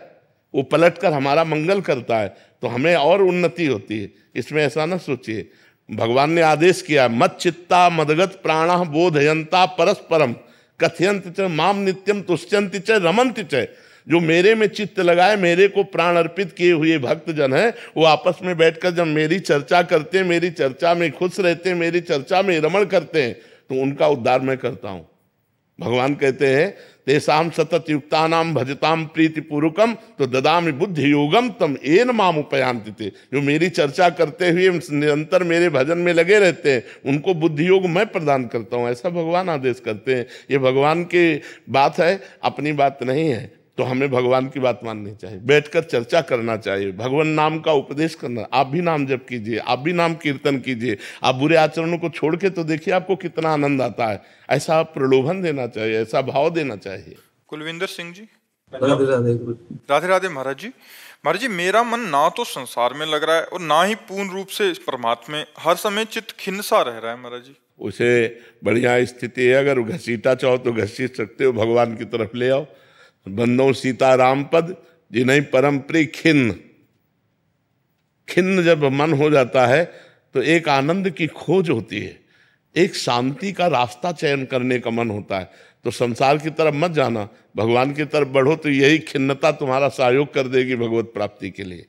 वो पलटकर हमारा मंगल करता है, तो हमें और उन्नति होती है। इसमें ऐसा ना सोचिए, भगवान ने आदेश किया, मत चित्ता मदगत प्राणा बोधयंता परस्परम कथयंत च माम नित्यम तुष्यंति च रमंति च। जो मेरे में चित्त लगाए, मेरे को प्राण अर्पित किए हुए भक्त जन हैं, वो आपस में बैठकर जब मेरी चर्चा करते हैं, मेरी चर्चा में खुश रहते हैं, मेरी चर्चा में रमण करते हैं, तो उनका उद्धार मैं करता हूँ। भगवान कहते हैं, तेसाम सतत युक्तानाम भजताम प्रीति पूर्वकम तो ददामि बुद्धि योगम तम एन माम उपयांति थे। जो मेरी चर्चा करते हुए निरंतर मेरे भजन में लगे रहते हैं, उनको बुद्धि योग मैं प्रदान करता हूँ। ऐसा भगवान आदेश करते हैं। ये भगवान की बात है, अपनी बात नहीं है। तो हमें भगवान की बात माननी चाहिए, बैठकर चर्चा करना चाहिए, भगवान नाम का उपदेश करना। आप भी नाम जप कीजिए, आप भी नाम कीर्तन कीजिए, आप बुरे आचरणों को छोड़ के तो देखिए आपको कितना आनंद आता है। ऐसा प्रलोभन देना चाहिए, ऐसा भाव देना चाहिए। कुलविंदर सिंह जी। राधे राधे। राधे राधे महाराज जी। महाराज जी, मेरा मन ना तो संसार में लग रहा है और ना ही पूर्ण रूप से परमात्मा में, हर समय चित्त खिन्न सा रह रहा है महाराज जी। उसे बढ़िया स्थिति है, अगर घसीटा चाहो तो घसीट सकते हो, भगवान की तरफ ले आओ। बंदो सीताराम पद जिन्हें परम प्रिय खिन्न। खिन्न जब मन हो जाता है तो एक आनंद की खोज होती है, एक शांति का रास्ता चयन करने का मन होता है। तो संसार की तरफ मत जाना, भगवान की तरफ बढ़ो, तो यही खिन्नता तुम्हारा सहयोग कर देगी भगवत प्राप्ति के लिए।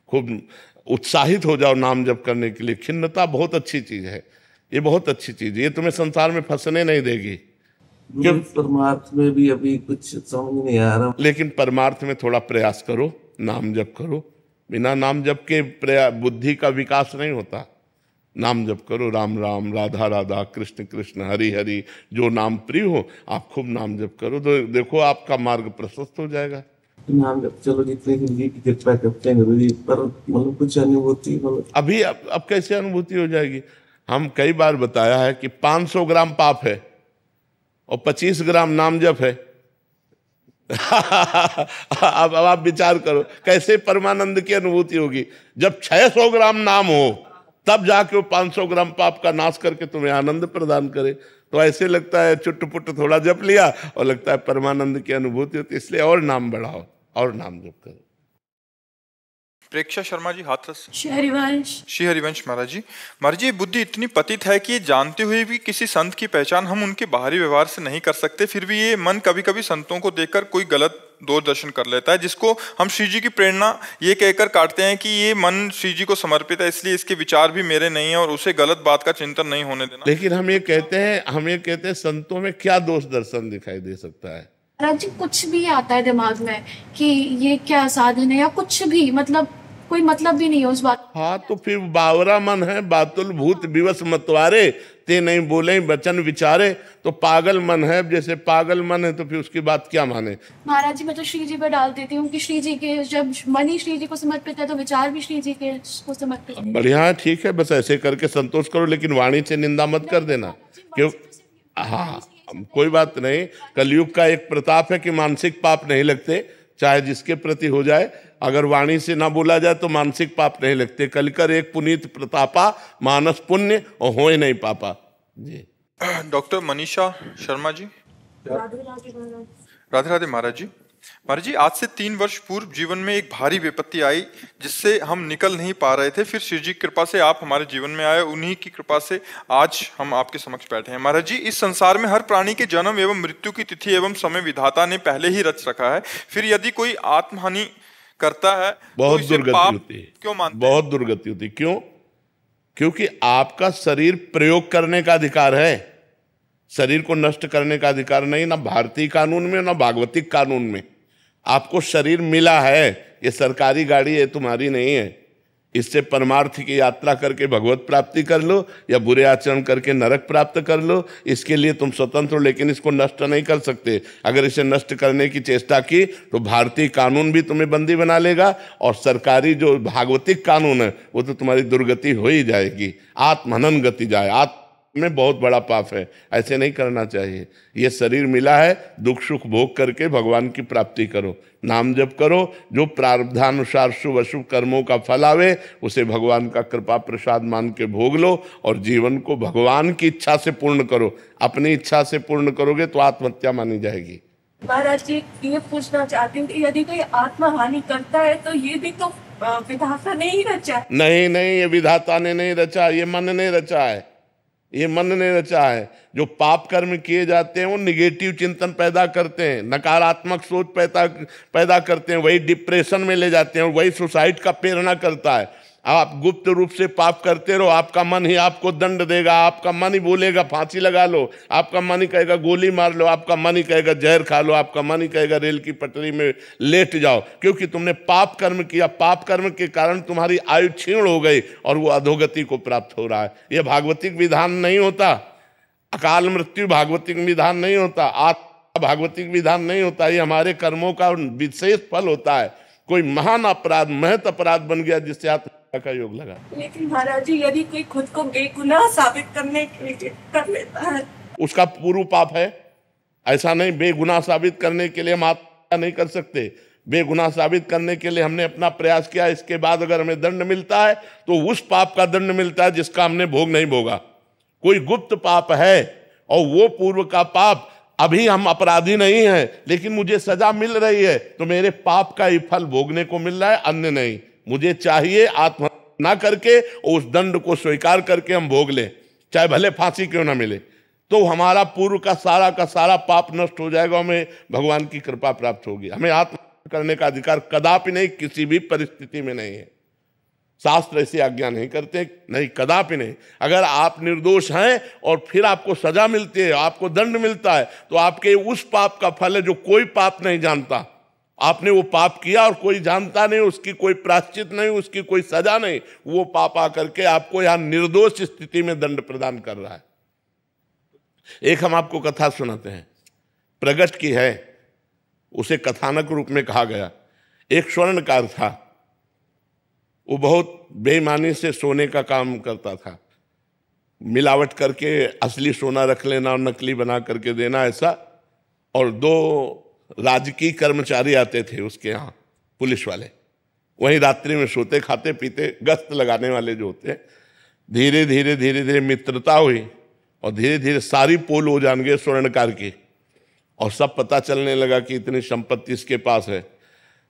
खूब उत्साहित हो जाओ नाम जप करने के लिए। खिन्नता बहुत अच्छी चीज है, ये बहुत अच्छी चीज है, ये तुम्हें संसार में फंसने नहीं देगी। क्यों परमार्थ में भी अभी कुछ समझ नहीं आ रहा, लेकिन परमार्थ में थोड़ा प्रयास करो, नाम जप करो। बिना नाम जप के बुद्धि का विकास नहीं होता। नाम जप करो, राम राम, राधा राधा, कृष्ण कृष्ण, हरि हरि, जो नाम प्रिय हो आप खूब नाम जप करो, तो देखो आपका मार्ग प्रशस्त हो जाएगा। नाम जप चलो जितने की कृपा करते हैं, पर मतलब कुछ अनुभूति मतलब अभी अब कैसे अनुभूति हो जाएगी? हम कई बार बताया है कि 500 ग्राम पाप है और 25 ग्राम नाम जप है। अब आप विचार करो कैसे परमानंद की अनुभूति होगी। जब 600 ग्राम नाम हो तब जाके वो 500 ग्राम पाप का नाश करके तुम्हें आनंद प्रदान करे। तो ऐसे लगता है चुट-पुट थोड़ा जप लिया और लगता है परमानंद की अनुभूति होती है। इसलिए और नाम बढ़ाओ और नाम जप करो। प्रेक्षा शर्मा जी, हाथरस। श्री हरिवंश। श्री हरिवंश महाराज जी। महाराज जी, बुद्धि इतनी पतित है कि ये जानते हुए भी किसी संत की पहचान हम उनके बाहरी व्यवहार से नहीं कर सकते। फिर भी ये मन कभी कभी संतों को देखकर कोई गलत दूरदर्शन कर लेता है, जिसको हम श्री जी की प्रेरणा ये कहकर काटते हैं कि ये मन श्री जी को समर्पित है, इसलिए इसके विचार भी मेरे नहीं है और उसे गलत बात का चिंतन नहीं होने देना। लेकिन हम ये कहते हैं संतों में क्या दोष दर्शन दिखाई दे सकता है? महाराज जी, कुछ भी आता है दिमाग में कि ये क्या साधन है या कुछ भी, मतलब कोई मतलब भी नहीं है उस बात। हाँ, तो फिर बावरा मन है, बातुल भूत विवश मतवारे, ते नहीं बोले वचन विचारे। तो पागल मन है, जैसे पागल मन है तो फिर उसकी बात क्या माने? महाराज जी, मैं तो श्री जी पे डाल देती हूँ कि श्री जी के, जब मन ही श्री जी को समर्पित है तो विचार भी श्री जी के को समर्पित है। बढ़िया है, ठीक है, बस ऐसे करके संतोष करो, लेकिन वाणी से निंदा मत कर देना। क्यों? हाँ, कोई बात नहीं। कलयुग का एक प्रताप है कि मानसिक पाप नहीं लगते, चाहे जिसके प्रति हो जाए। अगर वाणी से ना बोला जाए तो मानसिक पाप नहीं लगते। कलकर एक पुनीत प्रतापा, मानस पुण्य और होए नहीं पापा। जी। डॉक्टर मनीषा शर्मा जी। राधे राधे महाराज। राधे राधे महाराज जी। महाराज जी, आज से 3 वर्ष पूर्व जीवन में एक भारी विपत्ति आई जिससे हम निकल नहीं पा रहे थे। फिर श्री जी की कृपा से आप हमारे जीवन में आए, उन्हीं की कृपा से आज हम आपके समक्ष बैठे हैं। महाराज जी, इस संसार में हर प्राणी के जन्म एवं मृत्यु की तिथि एवं समय विधाता ने पहले ही रच रखा है। फिर यदि कोई आत्महानि करता है बहुत तो दुर्गति होती है। क्यों मानते? बहुत दुर्गति होती है। क्यों? क्योंकि आपका शरीर प्रयोग करने का अधिकार है, शरीर को नष्ट करने का अधिकार नहीं, ना भारतीय कानून में ना भागवतिक कानून में। आपको शरीर मिला है, ये सरकारी गाड़ी है, तुम्हारी नहीं है। इससे परमार्थ की यात्रा करके भगवत प्राप्ति कर लो या बुरे आचरण करके नरक प्राप्त कर लो, इसके लिए तुम स्वतंत्र हो, लेकिन इसको नष्ट नहीं कर सकते। अगर इसे नष्ट करने की चेष्टा की तो भारतीय कानून भी तुम्हें बंदी बना लेगा और सरकारी जो भागवतिक कानून है वो तो तुम्हारी दुर्गति हो ही जाएगी। आत्महनन गति जाए, आत्म में बहुत बड़ा पाप है, ऐसे नहीं करना चाहिए। ये शरीर मिला है, दुख सुख भोग करके भगवान की प्राप्ति करो, नाम जप करो, जो प्रारब्धानुसार शुभ अशुभ कर्मों का फल आवे उसे भगवान का कृपा प्रसाद मान के भोग लो और जीवन को भगवान की इच्छा से पूर्ण करो। अपनी इच्छा से पूर्ण करोगे तो आत्महत्या मानी जाएगी। महाराज जी, ये पूछना चाहती हूँ कि यदि कोई आत्मा हानि करता है तो ये भी तो विधाता ने ही रचा है। नहीं नहीं, ये विधाता ने नहीं रचा, ये मन ने रचा है, ये मन ने रचा है। जो पाप कर्म किए जाते हैं वो निगेटिव चिंतन पैदा करते हैं, नकारात्मक सोच पैदा करते हैं, वही डिप्रेशन में ले जाते हैं और वही सुसाइड का प्रेरणा करता है। आप गुप्त रूप से पाप करते रहो, आपका मन ही आपको दंड देगा, आपका मन ही बोलेगा फांसी लगा लो, आपका मन ही कहेगा गोली मार लो, आपका मन ही कहेगा जहर खा लो, आपका मन ही कहेगा रेल की पटरी में लेट जाओ, क्योंकि तुमने पाप कर्म किया। पाप कर्म के कारण तुम्हारी आयु क्षीण हो गई और वो अधोगति को प्राप्त हो रहा है। यह भागवतिक विधान नहीं होता, अकाल मृत्यु भागवतिक विधान नहीं होता, आत्मा भागवतिक विधान नहीं होता। ये हमारे कर्मों का विशेष फल होता है। कोई महान अपराध, महत अपराध बन गया जिससे आत्मा का योग लगा। लेकिन महाराज जी, यदि कोई खुद को बेगुनाह साबित करने के लिए कर लेता है, उसका पूर्व पाप है। ऐसा नहीं, बेगुनाह साबित करने के लिए हम आत्महत्या नहीं कर सकते। बेगुनाह साबित करने के लिए हमने अपना प्रयास किया, इसके बाद अगर हमें दंड मिलता है तो उस पाप का दंड मिलता है जिसका हमने भोग नहीं भोगा। कोई गुप्त पाप है और वो पूर्व का पाप, अभी हम अपराधी नहीं हैं लेकिन मुझे सजा मिल रही है, तो मेरे पाप का ही फल भोगने को मिल रहा है, अन्य नहीं। मुझे चाहिए आत्महत्या ना करके उस दंड को स्वीकार करके हम भोग लें, चाहे भले फांसी क्यों ना मिले, तो हमारा पूर्व का सारा पाप नष्ट हो जाएगा, हमें भगवान की कृपा प्राप्त होगी। हमें आत्महत्या करने का अधिकार कदापि नहीं, किसी भी परिस्थिति में नहीं है। शास्त्र ऐसी आज्ञा नहीं करते, नहीं, कदापि नहीं। अगर आप निर्दोष हैं और फिर आपको सजा मिलती है, आपको दंड मिलता है, तो आपके उस पाप का फल है जो कोई पाप नहीं जानता। आपने वो पाप किया और कोई जानता नहीं, उसकी कोई प्रायश्चित नहीं, उसकी कोई सजा नहीं, वो पाप आकर के आपको यहां निर्दोष स्थिति में दंड प्रदान कर रहा है। एक हम आपको कथा सुनाते हैं, प्रगट की है, उसे कथानक रूप में कहा गया। एक स्वर्णकार था, वो बहुत बेईमानी से सोने का काम करता था, मिलावट करके असली सोना रख लेना और नकली बना करके देना, ऐसा। और 2 राजकीय कर्मचारी आते थे उसके यहाँ, पुलिस वाले, वहीं रात्रि में सोते खाते पीते, गश्त लगाने वाले जो होते हैं। धीरे धीरे मित्रता हुई और धीरे धीरे सारी पोल हो जान गए स्वर्णकार की, और सब पता चलने लगा कि इतनी संपत्ति इसके पास है।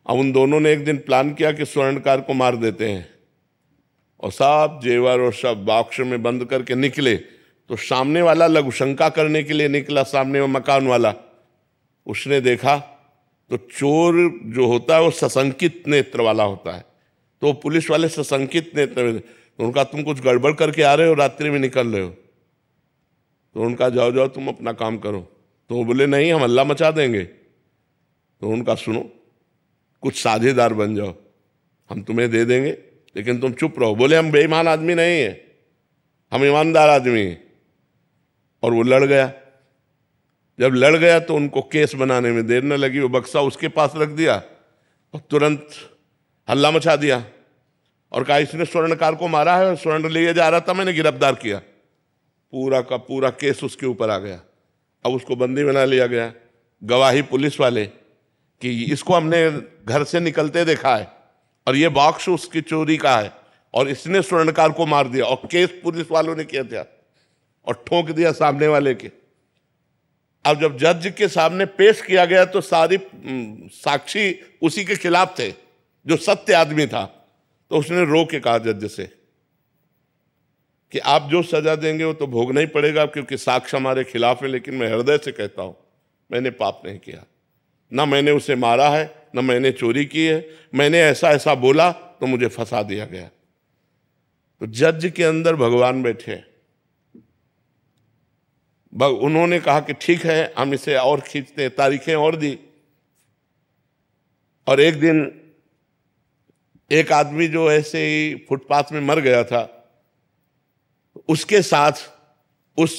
अब उन दोनों ने एक दिन प्लान किया कि स्वर्णकार को मार देते हैं, और सब जेवर और सब बॉक्स में बंद करके निकले। तो सामने वाला लघुशंका करने के लिए निकला, सामने वो मकान वाला, उसने देखा तो चोर जो होता है वो सशंकित नेत्र वाला होता है, तो पुलिस वाले सशंकित नेत्र, तो उनका तुम कुछ गड़बड़ करके आ रहे हो, रात्रि में निकल रहे हो। तो उनका जाओ तुम अपना काम करो। तो वो बोले नहीं, हम हल्ला मचा देंगे। तो उनका सुनो, कुछ साझेदार बन जाओ, हम तुम्हें दे देंगे, लेकिन तुम चुप रहो। बोले हम बेईमान आदमी नहीं है, हम ईमानदार आदमी हैं। और वो लड़ गया। जब लड़ गया तो उनको केस बनाने में देर न लगी, वो बक्सा उसके पास रख दिया और तुरंत हल्ला मचा दिया और कहा इसने स्वर्णकार को मारा है, स्वर्ण लिए जा रहा था, मैंने गिरफ्तार किया। पूरा का पूरा केस उसके ऊपर आ गया। अब उसको बंदी बना लिया गया। गवाही पुलिस वाले कि इसको हमने घर से निकलते देखा है और ये बॉक्स उसकी चोरी का है और इसने स्वर्णकार को मार दिया, और केस पुलिस वालों ने किया था और ठोक दिया सामने वाले के। अब जब जज के सामने पेश किया गया तो सारी साक्षी उसी के खिलाफ थे, जो सत्य आदमी था। तो उसने रो के कहा जज से कि आप जो सजा देंगे वो तो भोगना ही पड़ेगा, क्योंकि साक्ष्य हमारे खिलाफ है, लेकिन मैं हृदय से कहता हूं मैंने पाप नहीं किया, ना मैंने उसे मारा है, ना मैंने चोरी की है। मैंने ऐसा ऐसा बोला तो मुझे फंसा दिया गया। तो जज के अंदर भगवान बैठे, उन्होंने कहा कि ठीक है, हम इसे और खींचते हैं, तारीखें और दी। और एक दिन एक आदमी जो ऐसे ही फुटपाथ में मर गया था, उसके साथ उस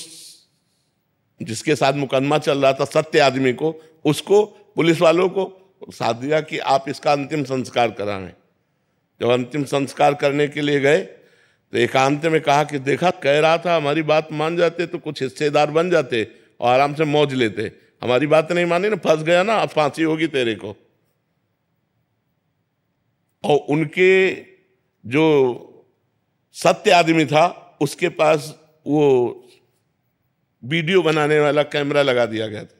जिसके साथ मुकदमा चल रहा था, सत्य आदमी को, उसको पुलिस वालों को साथ दिया कि आप इसका अंतिम संस्कार कराएं। जब अंतिम संस्कार करने के लिए गए तो एकांत में कहा कि देखा, कह रहा था हमारी बात मान जाते तो कुछ हिस्सेदार बन जाते और आराम से मौज लेते, हमारी बात नहीं मानी ना, फंस गया ना, अब फांसी होगी तेरे को। और उनके जो सत्य आदमी था उसके पास वो वीडियो बनाने वाला कैमरा लगा दिया गया था।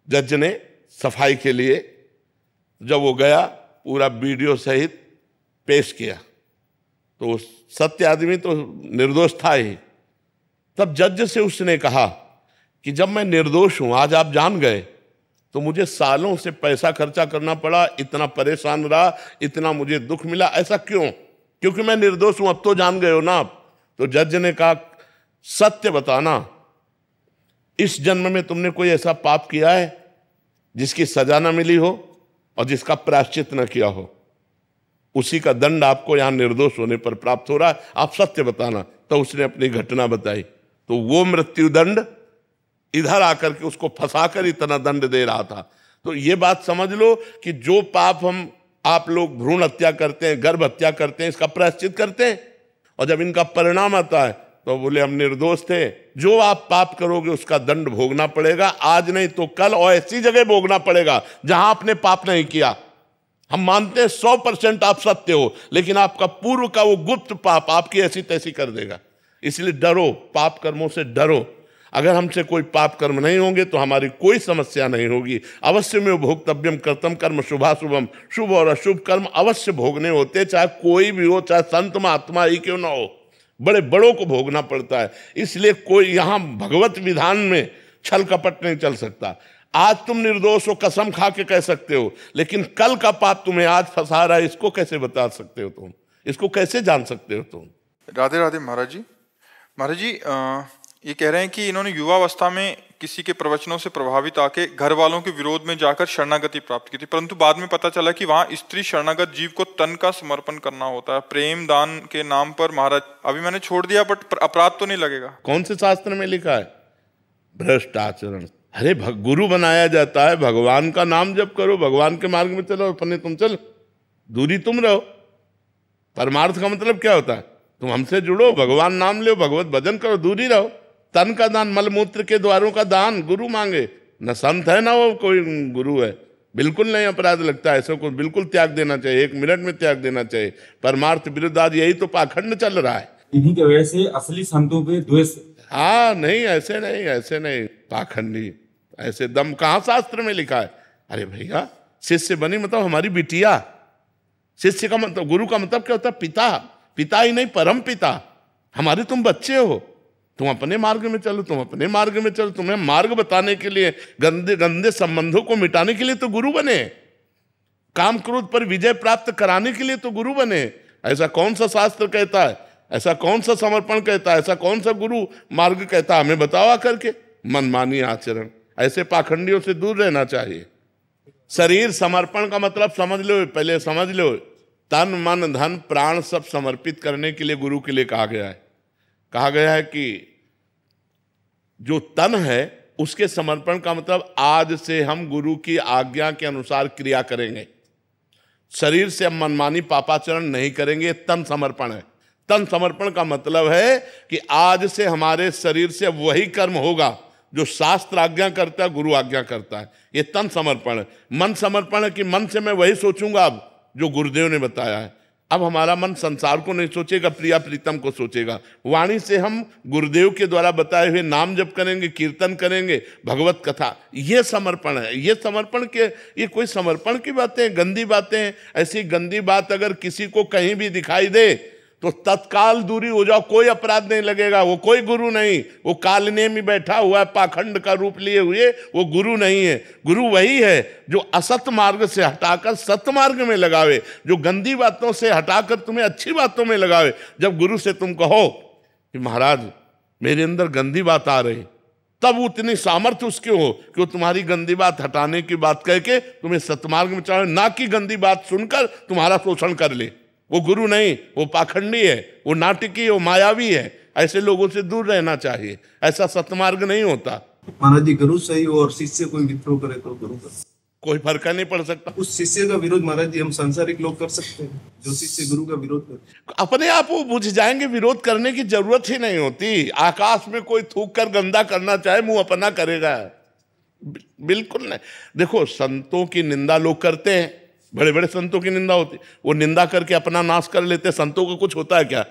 जज ने सफाई के लिए जब वो गया पूरा वीडियो सहित पेश किया, तो सत्य आदमी तो निर्दोष था ही। तब जज से उसने कहा कि जब मैं निर्दोष हूं, आज आप जान गए, तो मुझे सालों से पैसा खर्चा करना पड़ा, इतना परेशान रहा, इतना मुझे दुख मिला, ऐसा क्यों? क्योंकि मैं निर्दोष हूं, अब तो जान गए हो ना आप। तो जज ने कहा सत्य बताना, इस जन्म में तुमने कोई ऐसा पाप किया है जिसकी सजा न मिली हो और जिसका प्रायश्चित न किया हो? उसी का दंड आपको यहां निर्दोष होने पर प्राप्त हो रहा है, आप सत्य बताना। तो उसने अपनी घटना बताई, तो वो मृत्यु दंड इधर आकर के उसको फंसाकर इतना दंड दे रहा था। तो ये बात समझ लो कि जो पाप आप लोग भ्रूण हत्या करते हैं, गर्भ हत्या करते हैं, इसका प्रायश्चित करते हैं, और जब इनका परिणाम आता है तो बोले हम निर्दोष थे। जो आप पाप करोगे उसका दंड भोगना पड़ेगा, आज नहीं तो कल, और ऐसी जगह भोगना पड़ेगा जहां आपने पाप नहीं किया। हम मानते हैं 100% आप सत्य हो, लेकिन आपका पूर्व का वो गुप्त पाप आपकी ऐसी तैसी कर देगा। इसलिए डरो, पाप कर्मों से डरो। अगर हमसे कोई पाप कर्म नहीं होंगे तो हमारी कोई समस्या नहीं होगी। अवश्य में भोक्तव्यम कर्तम कर्म शुभाशुभम, शुभ और अशुभ कर्म अवश्य भोगने होते, चाहे कोई भी हो, चाहे संत महात्मा ही क्यों ना हो, बड़े बड़ों को भोगना पड़ता है। इसलिए कोई यहाँ भगवत विधान में छल कपट नहीं चल सकता। आज तुम निर्दोष हो, कसम खा के कह सकते हो, लेकिन कल का पाप तुम्हें आज फंसा रहा है, इसको कैसे बता सकते हो तुम? इसको कैसे जान सकते हो तुम? राधे राधे महाराज जी। महाराज जी ये कह रहे हैं कि इन्होंने युवावस्था में किसी के प्रवचनों से प्रभावित आके घर वालों के विरोध में जाकर शरणागति प्राप्त की थी, परंतु बाद में पता चला कि वहां स्त्री शरणागत जीव को तन का समर्पण करना होता है प्रेम दान के नाम पर। महाराज अभी मैंने छोड़ दिया, बट अपराध तो नहीं लगेगा? कौन से शास्त्र में लिखा है? भ्रष्ट आचरण। अरे गुरु बनाया जाता है, भगवान का नाम जप करो, भगवान के मार्ग में चलो, अपने तुम चलो, दूरी तुम रहो। परमार्थ का मतलब क्या होता है? तुम हमसे जुड़ो, भगवान नाम लो, भगवत भजन करो, दूरी रहो। तन का दान, मलमूत्र के द्वारों का दान गुरु मांगे, न संत है ना वो कोई गुरु है। बिल्कुल नहीं अपराध लगता है, ऐसे को बिल्कुल त्याग देना चाहिए, 1 मिनट में त्याग देना चाहिए। परमार्थ विरुद्ध आज यही तो पाखंड चल रहा है। इन्हीं की वजह से असली संतों पे द्वेष। हाँ नहीं, ऐसे नहीं, ऐसे नहीं, पाखंडी ऐसे दम कहाँ शास्त्र में लिखा है? अरे भैया, शिष्य बनी मतलब हमारी बिटिया। शिष्य का मतलब, गुरु का मतलब क्या होता है? पिता। पिता ही नहीं, परम पिता। हमारे तुम बच्चे हो, तुम अपने मार्ग में चलो, तुम अपने मार्ग में चलो। तुम्हें मार्ग बताने के लिए, गंदे गंदे संबंधों को मिटाने के लिए तो गुरु बने, काम क्रोध पर विजय प्राप्त कराने के लिए तो गुरु बने। ऐसा कौन सा शास्त्र कहता है? ऐसा कौन सा समर्पण कहता है? ऐसा कौन सा गुरु मार्ग कहता है? हमें बताओ करके। मनमानी आचरण, ऐसे पाखंडियों से दूर रहना चाहिए। शरीर समर्पण का मतलब समझ लो, पहले समझ लो। तन मन धन प्राण सब समर्पित करने के लिए गुरु के लिए कहा गया है। कहा गया है कि जो तन है उसके समर्पण का मतलब आज से हम गुरु की आज्ञा के अनुसार क्रिया करेंगे, शरीर से हम मनमानी पापाचरण नहीं करेंगे। तन समर्पण है। तन समर्पण का मतलब है कि आज से हमारे शरीर से वही कर्म होगा जो शास्त्र आज्ञा करता है, गुरु आज्ञा करता है। ये तन समर्पण है। मन समर्पण है कि मन से मैं वही सोचूंगा अब जो गुरुदेव ने बताया है। अब हमारा मन संसार को नहीं सोचेगा, प्रिया प्रीतम को सोचेगा। वाणी से हम गुरुदेव के द्वारा बताए हुए नाम जप करेंगे, कीर्तन करेंगे, भगवत कथा। ये समर्पण है। ये समर्पण के, ये कोई समर्पण की बातें, गंदी बातें। ऐसी गंदी बात अगर किसी को कहीं भी दिखाई दे तो तत्काल दूरी हो जाओ, कोई अपराध नहीं लगेगा। वो कोई गुरु नहीं, वो कालने में बैठा हुआ है, पाखंड का रूप लिए हुए, वो गुरु नहीं है। गुरु वही है जो असत मार्ग से हटाकर सत मार्ग में लगावे, जो गंदी बातों से हटाकर तुम्हें अच्छी बातों में लगावे। जब गुरु से तुम कहो कि महाराज मेरे अंदर गंदी बात आ रही, तब उतनी सामर्थ्य उसके हो कि वो तुम्हारी गंदी बात हटाने की बात कह के तुम्हें सतमार्ग में चढ़ाए, ना कि गंदी बात सुनकर तुम्हारा शोषण कर ले। वो गुरु नहीं, वो पाखंडी है, वो नाटकी है, वो मायावी है। ऐसे लोगों से दूर रहना चाहिए। ऐसा सतमार्ग नहीं होता। महाराज जी, गुरु सही हो और शिष्य कोई विद्रोह करे तो गुरु का कोई फर्क नहीं पड़ सकता। उस शिष्य का विरोध महाराज जी हम सांसारिक लोग कर सकते हैं, जो शिष्य गुरु का विरोध करे अपने आप वो बुझ जाएंगे। विरोध करने की जरूरत ही नहीं होती। आकाश में कोई थूक कर गंदा करना चाहे, मुंह अपना करेगा। बिल्कुल नहीं। देखो, संतों की निंदा लोग करते हैं, बड़े बड़े संतों की निंदा होती, वो निंदा करके अपना नाश कर लेते। संतों को कुछ होता है क्या?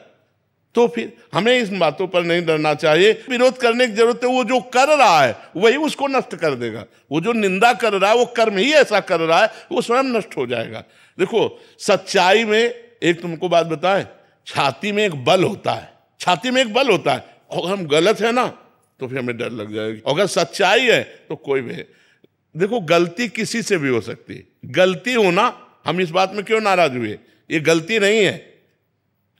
तो फिर हमें इस बातों पर नहीं डरना चाहिए। विरोध करने की जरूरत है, वो जो कर रहा है वही उसको नष्ट कर देगा। वो जो निंदा कर रहा है वो कर्म ही ऐसा कर रहा है, वो स्वयं नष्ट हो जाएगा। देखो सच्चाई में एक तुमको बात बताएं, छाती में एक बल होता है, छाती में एक बल होता है। अगर हम गलत है ना तो फिर हमें डर लग जाएगी, अगर सच्चाई है तो कोई भी। देखो गलती किसी से भी हो सकती है, गलती होना, हम इस बात में क्यों नाराज हुए, ये गलती नहीं है,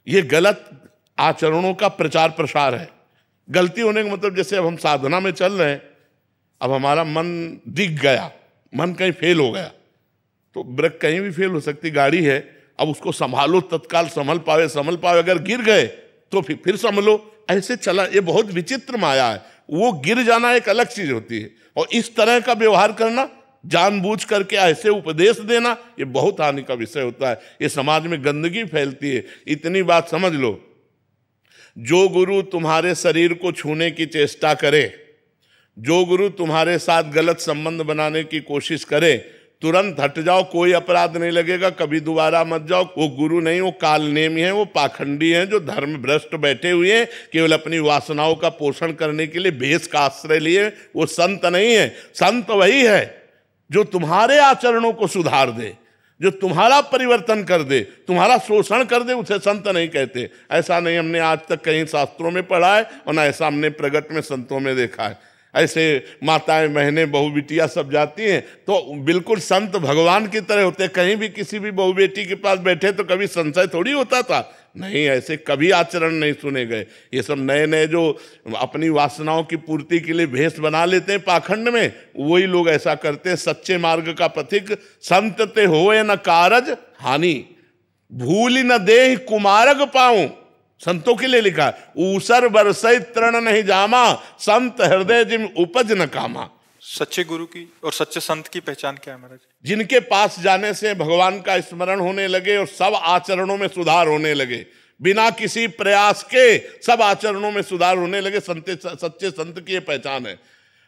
ये गलत आचरणों का प्रचार प्रसार है। गलती होने का मतलब जैसे अब हम साधना में चल रहे हैं, अब हमारा मन दिख गया, मन कहीं फेल हो गया, तो ब्रेक कहीं भी फेल हो सकती, गाड़ी है, अब उसको संभालो, तत्काल संभल पावे, अगर गिर गए तो फिर संभलो, ऐसे चला। ये बहुत विचित्र माया है, वो गिर जाना एक अलग चीज होती है, और इस तरह का व्यवहार करना, जानबूझ करके ऐसे उपदेश देना, ये बहुत हानि का विषय होता है। ये समाज में गंदगी फैलती है। इतनी बात समझ लो, जो गुरु तुम्हारे शरीर को छूने की चेष्टा करे, जो गुरु तुम्हारे साथ गलत संबंध बनाने की कोशिश करे, तुरंत हट जाओ, कोई अपराध नहीं लगेगा, कभी दोबारा मत जाओ। वो गुरु नहीं, वो कालनेमी है, वो पाखंडी हैं, जो धर्म भ्रष्ट बैठे हुए हैं, केवल अपनी वासनाओं का पोषण करने के लिए भेष का आश्रय लिए। वो संत नहीं है। संत वही है जो तुम्हारे आचरणों को सुधार दे, जो तुम्हारा परिवर्तन कर दे, तुम्हारा शोषण कर दे, उसे संत नहीं कहते। ऐसा नहीं हमने आज तक कहीं शास्त्रों में पढ़ा है, और ना ऐसा हमने प्रगट में संतों में देखा है। ऐसे माताएं बहनें बहू बेटियां सब जाती हैं तो बिल्कुल संत भगवान की तरह होते। कहीं भी किसी भी बहू बेटी के पास बैठे तो कभी संशय थोड़ी होता था, नहीं, ऐसे कभी आचरण नहीं सुने गए। ये सब नए नए जो अपनी वासनाओं की पूर्ति के लिए भेष बना लेते हैं पाखंड में, वही लोग ऐसा करते हैं। सच्चे मार्ग का पथिक संत ते होए न कारज हानि, भूल न देह कुमारग पाऊं, संतों के लिए लिखा है। ऊसर बरसई तृण नहीं जामा, संत हृदय जिम उपज न कामा। सच्चे गुरु की और सच्चे संत की पहचान क्या है महाराज? जिनके पास जाने से भगवान का स्मरण होने लगे और सब आचरणों में सुधार होने लगे, बिना किसी प्रयास के सब आचरणों में सुधार होने लगे, सच्चे संत की ये पहचान है।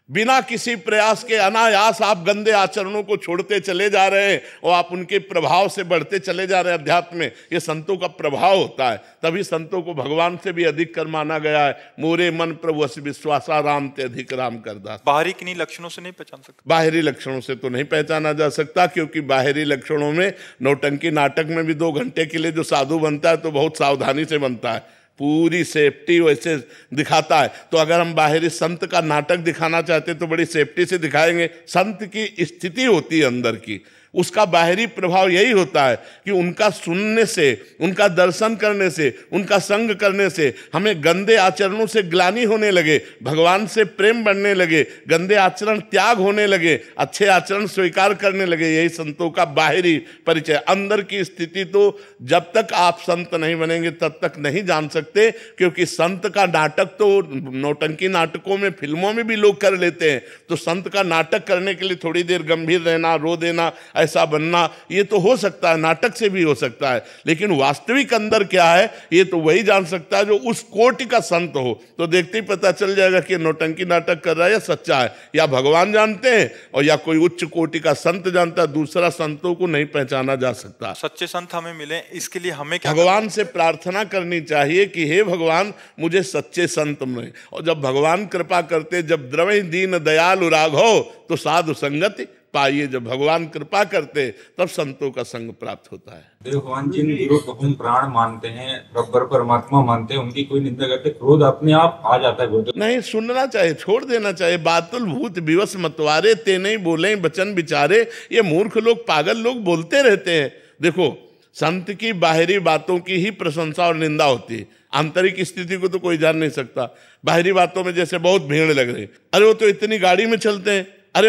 बिना किसी प्रयास के अनायास आप गंदे आचरणों को छोड़ते चले जा रहे हैं और आप उनके प्रभाव से बढ़ते चले जा रहे हैं अध्यात्म में। ये संतों का प्रभाव होता है, तभी संतों को भगवान से भी अधिक कर माना गया है। मोरे मन प्रभु अस विश्वासा, राम ते अधिक राम करदास। बाहरी किन्हीं लक्षणों से नहीं पहचान सकते? बाहरी लक्षणों से तो नहीं पहचाना जा सकता, क्योंकि बाहरी लक्षणों में नौटंकी नाटक में भी 2 घंटे के लिए जो साधु बनता है तो बहुत सावधानी से बनता है, पूरी सेफ्टी वैसे दिखाता है। तो अगर हम बाहरी संत का नाटक दिखाना चाहते तो बड़ी सेफ्टी से दिखाएंगे। संत की स्थिति होती है अंदर की, उसका बाहरी प्रभाव यही होता है कि उनका सुनने से, उनका दर्शन करने से, उनका संग करने से हमें गंदे आचरणों से ग्लानि होने लगे, भगवान से प्रेम बढ़ने लगे, गंदे आचरण त्याग होने लगे, अच्छे आचरण स्वीकार करने लगे। यही संतों का बाहरी परिचय। अंदर की स्थिति तो जब तक आप संत नहीं बनेंगे तब तक नहीं जान सकते, क्योंकि संत का नाटक तो नौटंकी नाटकों में, फिल्मों में भी लोग कर लेते हैं। तो संत का नाटक करने के लिए थोड़ी देर गंभीर रहना, रो देना, ऐसा बनना, ये तो हो सकता है, नाटक से भी हो सकता है। लेकिन वास्तविक अंदर क्या है ये तो वही जान सकता है जो उस कोटि का संत हो। तो देखते ही पता चल जाएगा कि नौटंकी नाटक कर रहा है या सच्चा है। या भगवान जानते हैं और या कोई उच्च कोटि का संत जानता है, दूसरा संतों को नहीं पहचाना जा सकता। सच्चे संत हमें मिले, इसके लिए हमें क्या भगवान से प्रार्थना करनी चाहिए कि हे भगवान मुझे सच्चे संत मिले। और जब भगवान कृपा करते, जब द्रवहि दीन दयालु राघव तो साधु संगति पाइए। जब भगवान कृपा करते तब संतों का संग प्राप्त होता है। भगवान जिन गुरु को हम प्राण मानते हैं, रब्बर परमात्मा मानते हैं, उनकी कोई निंदा करते क्रोध अपने आप आ जाता है। नहीं सुनना चाहिए, छोड़ देना चाहिए। बातुल भूत विवश मतवारे, ते नहीं बोले वचन विचारे। ये मूर्ख लोग, पागल लोग बोलते रहते हैं। देखो संत की बाहरी बातों की ही प्रशंसा और निंदा होती है, आंतरिक स्थिति को तो कोई जान नहीं सकता। बाहरी बातों में जैसे बहुत भीड़ लग रही, अरे वो तो इतनी गाड़ी में चलते हैं, अरे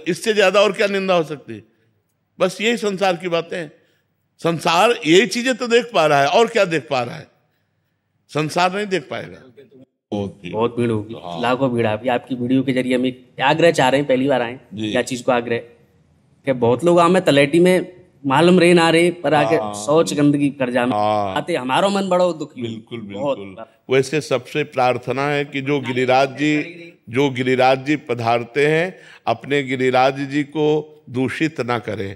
इससे ज्यादा और क्या निंदा हो सकती है। बस यही संसार की बातें हैं। संसार यही चीजें तो देख पा रहा है, और क्या देख पा रहा है? संसार नहीं देख पाएगा। बहुत भीड़ होगी, लाखों भीड़। आपकी वीडियो के जरिए हम एक आग्रह चाह रहे हैं, पहली बार आए, क्या चीज को आग्रह कि बहुत लोग हमें तलेटी में मालूम रहे ना रहे पर आके शौच गंदगी कर जाना आते, हमारा मन बड़ा दुखी। बिल्कुल बिल्कुल। वैसे सबसे प्रार्थना है कि जो गिरिराज जी पधारते हैं, अपने गिरिराज जी को दूषित ना करें।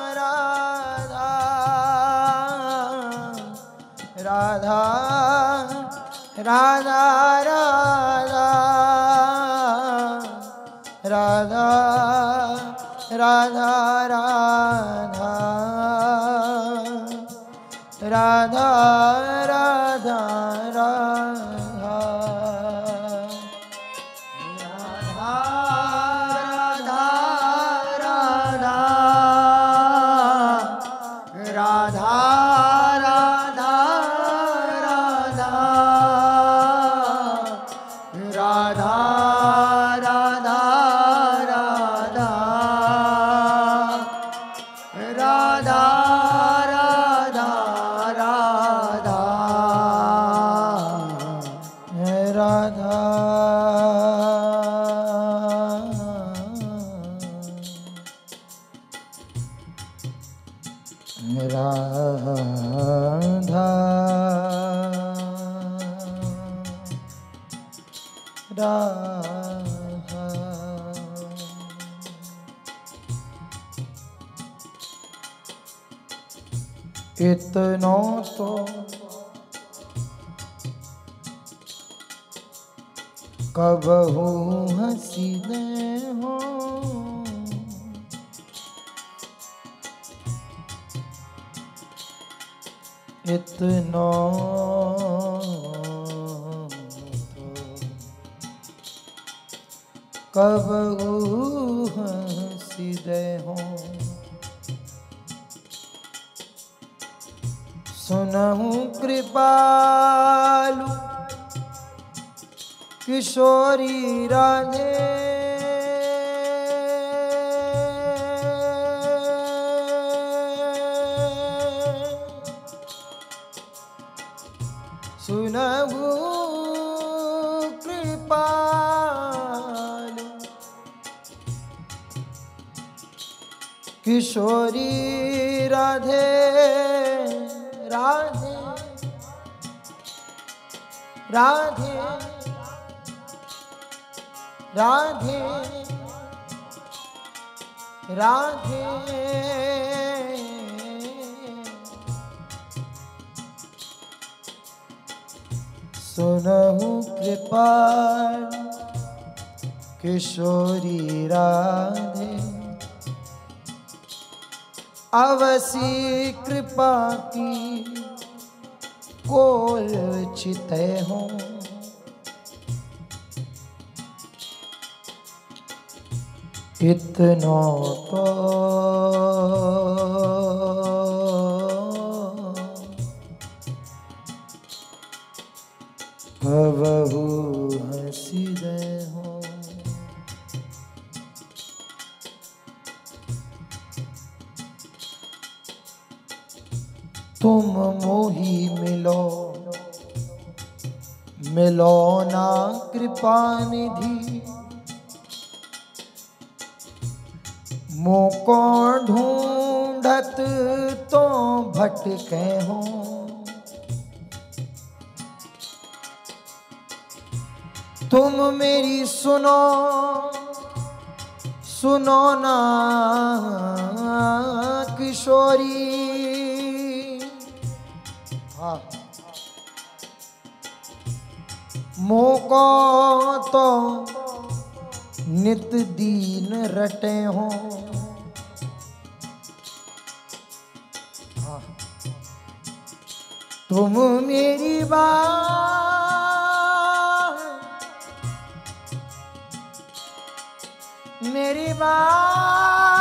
राधा राधा राधा राधा राधा राधा राधा इतना तो कबहू हसीने हो इतना कबहू हसीने हो सुनहु कृपालु किशोरी राधे सुनहु कृपालु किशोरी राधे राधे राधे राधे राधे सुनहु कृपाल किशोरी राधे अवसी कृपा की कोल चिते हों इतना तो कबहू हंसी दे हो तुम मोही मिलो मिलो ना कृपा निधि मोको ढूंढत तो भटके हो तुम मेरी सुनो सुनो ना किशोरी हाँ मोको तो नित दीन रटे हो हाँ तुम मेरी बात मेरी बात